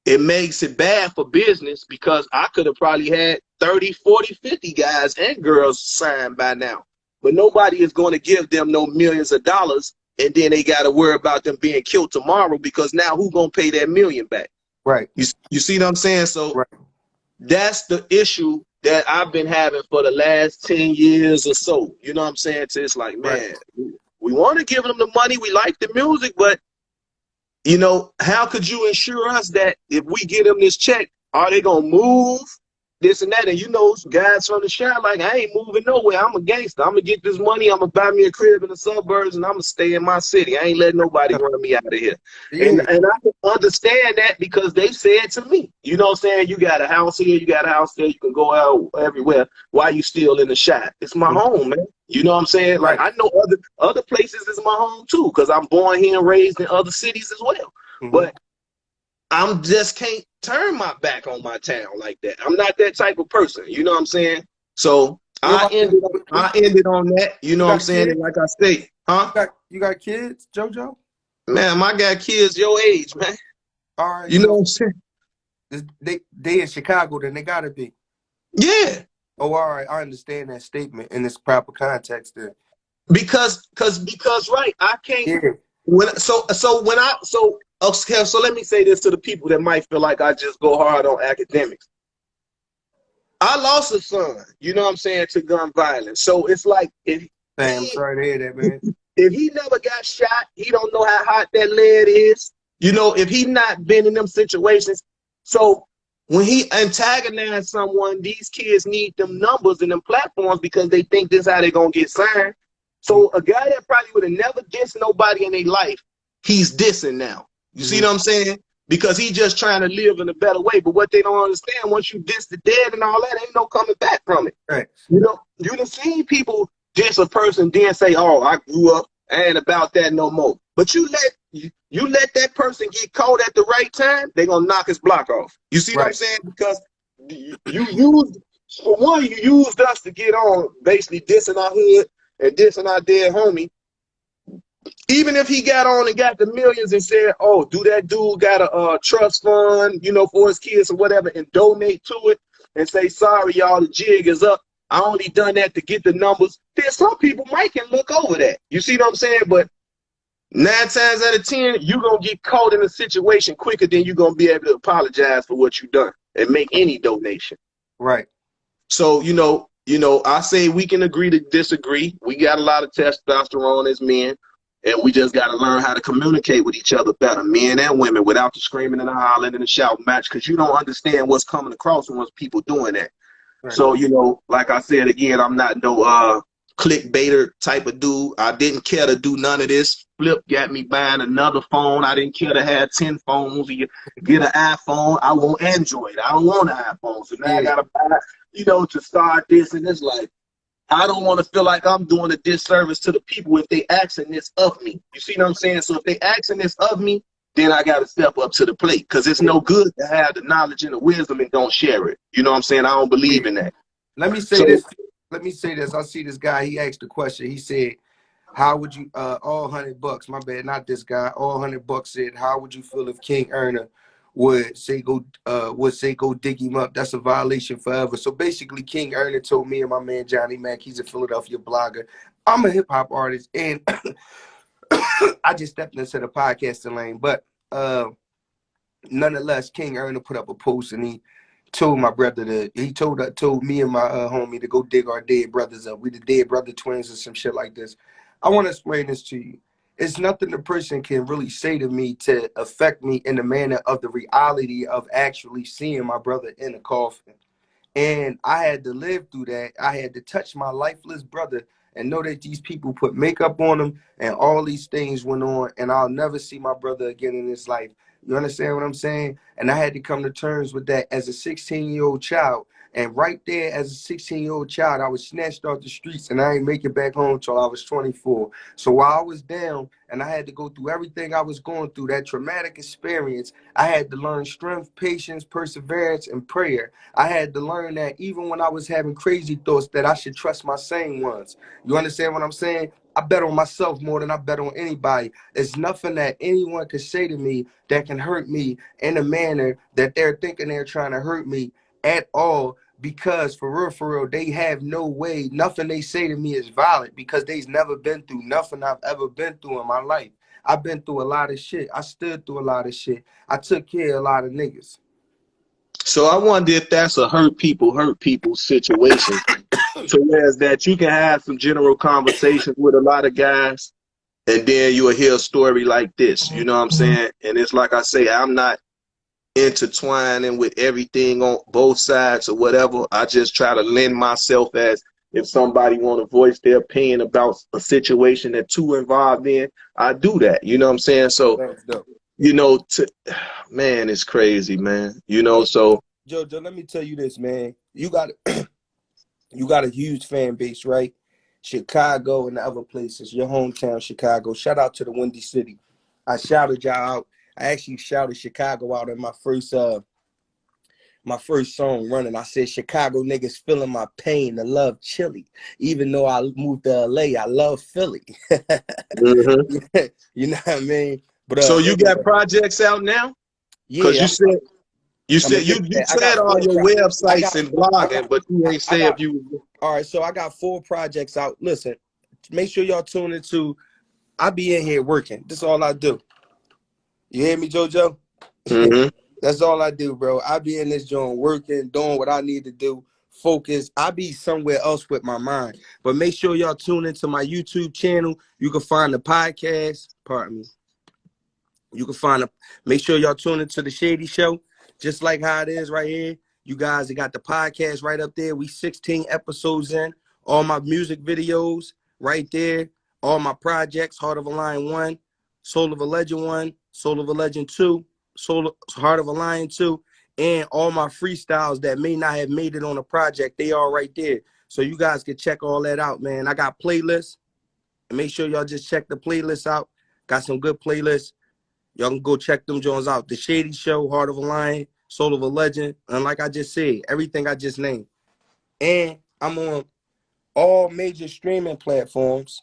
it makes it bad for business because I could have probably had 30, 40, 50 guys and girls signed by now. But nobody is going to give them no millions of dollars and then they got to worry about them being killed tomorrow because now who's going to pay that million back? Right. You see what I'm saying? So that's the issue that I've been having for the last 10 years or so. You know what I'm saying? So it's like, man, we want to give them the money. We like the music, but you know, how could you ensure us that if we get them this check, are they going to move this and that? And you know, guys from the shop, like, I ain't moving nowhere. I'm a gangster. I'm going to get this money. I'm going to buy me a crib in the suburbs and I'm going to stay in my city. I ain't letting nobody run me out of here. And I can understand that because they said to me, you know what I'm saying? You got a house here, you got a house there, you can go out everywhere. Why you still in the shop? It's my home, man. You know what I'm saying? Like, I know other places is my home too, because I'm born here and raised in other cities as well. But I'm just can't turn my back on my town like that. I'm not that type of person. You know what I'm saying? So I ended on that. You know what I'm saying? And like I say, You got kids, JoJo? Man, I got kids your age, man. All right. You know what I'm saying? They in Chicago, then they gotta be. Yeah. Oh, all right. I understand that statement in its proper context then. Because right, I can't so let me say this to the people that might feel like I just go hard on academics. I lost a son, you know what I'm saying, to gun violence. So it's like I'm sorry to hear that, man. If he never got shot, he don't know how hot that lead is. You know, if he not been in them situations. So when he antagonized someone, these kids need them numbers and them platforms because they think this is how they're going to get signed. So a guy that probably would have never dissed nobody in their life, he's dissing now. You see what I'm saying? Because he just trying to live in a better way. But what they don't understand, once you diss the dead and all that, ain't no coming back from it. Right. You know, you done seen people diss a person, then say, oh, I grew up, I ain't about that no more. But you let that person get caught at the right time, they gonna knock his block off. You see what I'm saying? Because you used, for one, you used us to get on basically dissing our hood and dissing our dead homie. Even if he got on and got the millions and said, oh, do that dude got a trust fund, you know, for his kids or whatever, and donate to it and say, sorry, y'all, the jig is up. I only done that to get the numbers. Then some people might can look over that. You see what I'm saying? But 9 times out of 10, you're going to get caught in a situation quicker than you're going to be able to apologize for what you done and make any donation. Right. So, you know, I say we can agree to disagree. We got a lot of testosterone as men, and we just got to learn how to communicate with each other better, men and women, without the screaming and the hollering and the shout match, because you don't understand what's coming across once people doing that. Right. So, you know, like I said, again, I'm not no clickbaiter type of dude. I didn't care to do none of this. Flip got me buying another phone. I didn't care to have 10 phones. You get an iPhone. I want Android. I don't want an iPhone. So now I got to buy, you know, to start this. And it's like, I don't want to feel like I'm doing a disservice to the people if they asking this of me. You see what I'm saying? So if they asking this of me, then I got to step up to the plate, because it's no good to have the knowledge and the wisdom and don't share it. You know what I'm saying? I don't believe in that. Let me say this. Let me say this. I see this guy. He asked a question. He said, how would you, all $100, my bad, not this guy, all $100 said, how would you feel if King Erna would say go dig him up? That's a violation forever. So basically, King Erna told me and my man Johnny Mac, he's a Philadelphia blogger. I'm a hip hop artist, and I just stepped into the podcasting lane. But nonetheless, King Erna put up a post, and he told my brother told me and my homie to go dig our dead brothers up. We the dead brother twins or some shit like this. I want to explain this to you. It's nothing the person can really say to me to affect me in the manner of the reality of actually seeing my brother in a coffin. And I had to live through that. I had to touch my lifeless brother and know that these people put makeup on him and all these things went on, and I'll never see my brother again in this life. You understand what I'm saying? And I had to come to terms with that as a 16-year-old child. And right there, as a 16-year-old child, I was snatched off the streets, and I ain't make it back home till I was 24. So while I was down and I had to go through everything I was going through, that traumatic experience, I had to learn strength, patience, perseverance, and prayer. I had to learn that even when I was having crazy thoughts, that I should trust my sane ones. You understand what I'm saying? I bet on myself more than I bet on anybody. There's nothing that anyone could say to me that can hurt me in a manner that they're thinking they're trying to hurt me at all, because for real, they have no way. Nothing they say to me is valid because they've never been through nothing I've ever been through in my life. I've been through a lot of shit. I stood through a lot of shit. I took care of a lot of niggas. So I wonder if that's a hurt people situation. So whereas that you can have some general conversations with a lot of guys, and then you'll hear a story like this. You know what I'm saying? And it's like I say, I'm not intertwining with everything on both sides or whatever. I just try to lend myself as if somebody want to voice their opinion about a situation that two involved in, I do that. You know what I'm saying? So, you know, man, it's crazy, man. You know, so Jojo, let me tell you this, man. You got you got a huge fan base, right? Chicago and the other places, your hometown, Chicago. Shout out to the Windy City. I shouted y'all out. I actually shouted Chicago out in my first song running. I said, Chicago niggas feeling my pain, the love chilly. Even though I moved to LA, I love Philly. You know what I mean? But so you anyway, got projects out now? Because yeah, you I'm gonna said get you that. said all your websites and blogging, but you ain't say if you. All right, so I got 4 projects out. Listen, make sure y'all tune into. I be in here working. That's all I do. You hear me, JoJo? Mm-hmm. That's all I do, bro. I be in this joint working, doing what I need to do, focus. I be somewhere else with my mind. But make sure y'all tune into my YouTube channel. You can find the podcast. Pardon me. You can find a. Make sure y'all tune into the Shady Show, just like how it is right here. You guys, they got the podcast right up there. We 16 episodes in. All my music videos right there. All my projects: Heart of a Lion 1, Soul of a Legend 1, Soul of a Legend 2, Heart of a Lion 2, and all my freestyles that may not have made it on a project. They are right there. So you guys can check all that out, man. I got playlists. And make sure y'all just check the playlist out. Got some good playlists. Y'all can go check them Jones out. The Shady Show, Heart of a Lion, Soul of a Legend. And like I just said, everything I just named. And I'm on all major streaming platforms.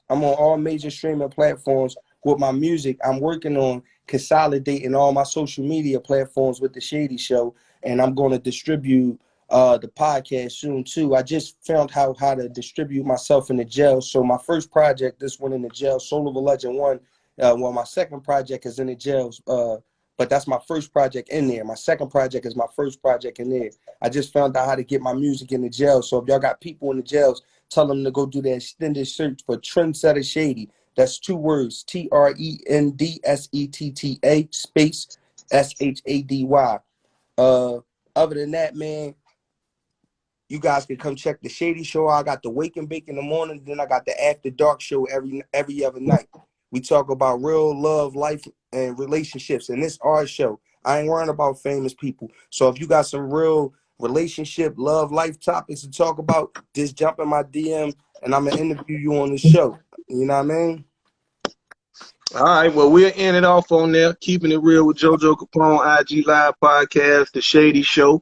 With my music. I'm working on consolidating all my social media platforms with the Shady Show. And I'm going to distribute the podcast soon too. I just found how to distribute myself in the jail. So my first project, this one in the jail, Soul of a Legend 1. Well, my second project is in the jails, but that's my first project in there. My second project is my first project in there. I just found out how to get my music in the jail. So if y'all got people in the jails, tell them to go do the extended search for Trendsetter Shady. That's 2 words, TRENDSETTA space SHADY. Other than that, man, you guys can come check the Shady Show. I got the Wake and Bake in the morning, then I got the After Dark show every other night. We talk about real love, life, and relationships. And this our show. I ain't worrying about famous people. So if you got some real relationship, love, life topics to talk about, just jump in my DM and I'm gonna interview you on the show. You know what I mean? All right, well, we'll end it off on there. Keeping it real with Jojo Capone, IG Live Podcast, The Shady Show.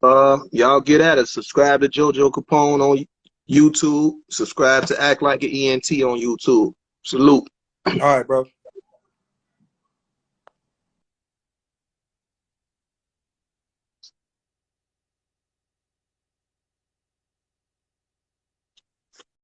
Y'all get at us. Subscribe to Jojo Capone on YouTube. Subscribe to Act Like an ENT on YouTube. Salute. All right, bro.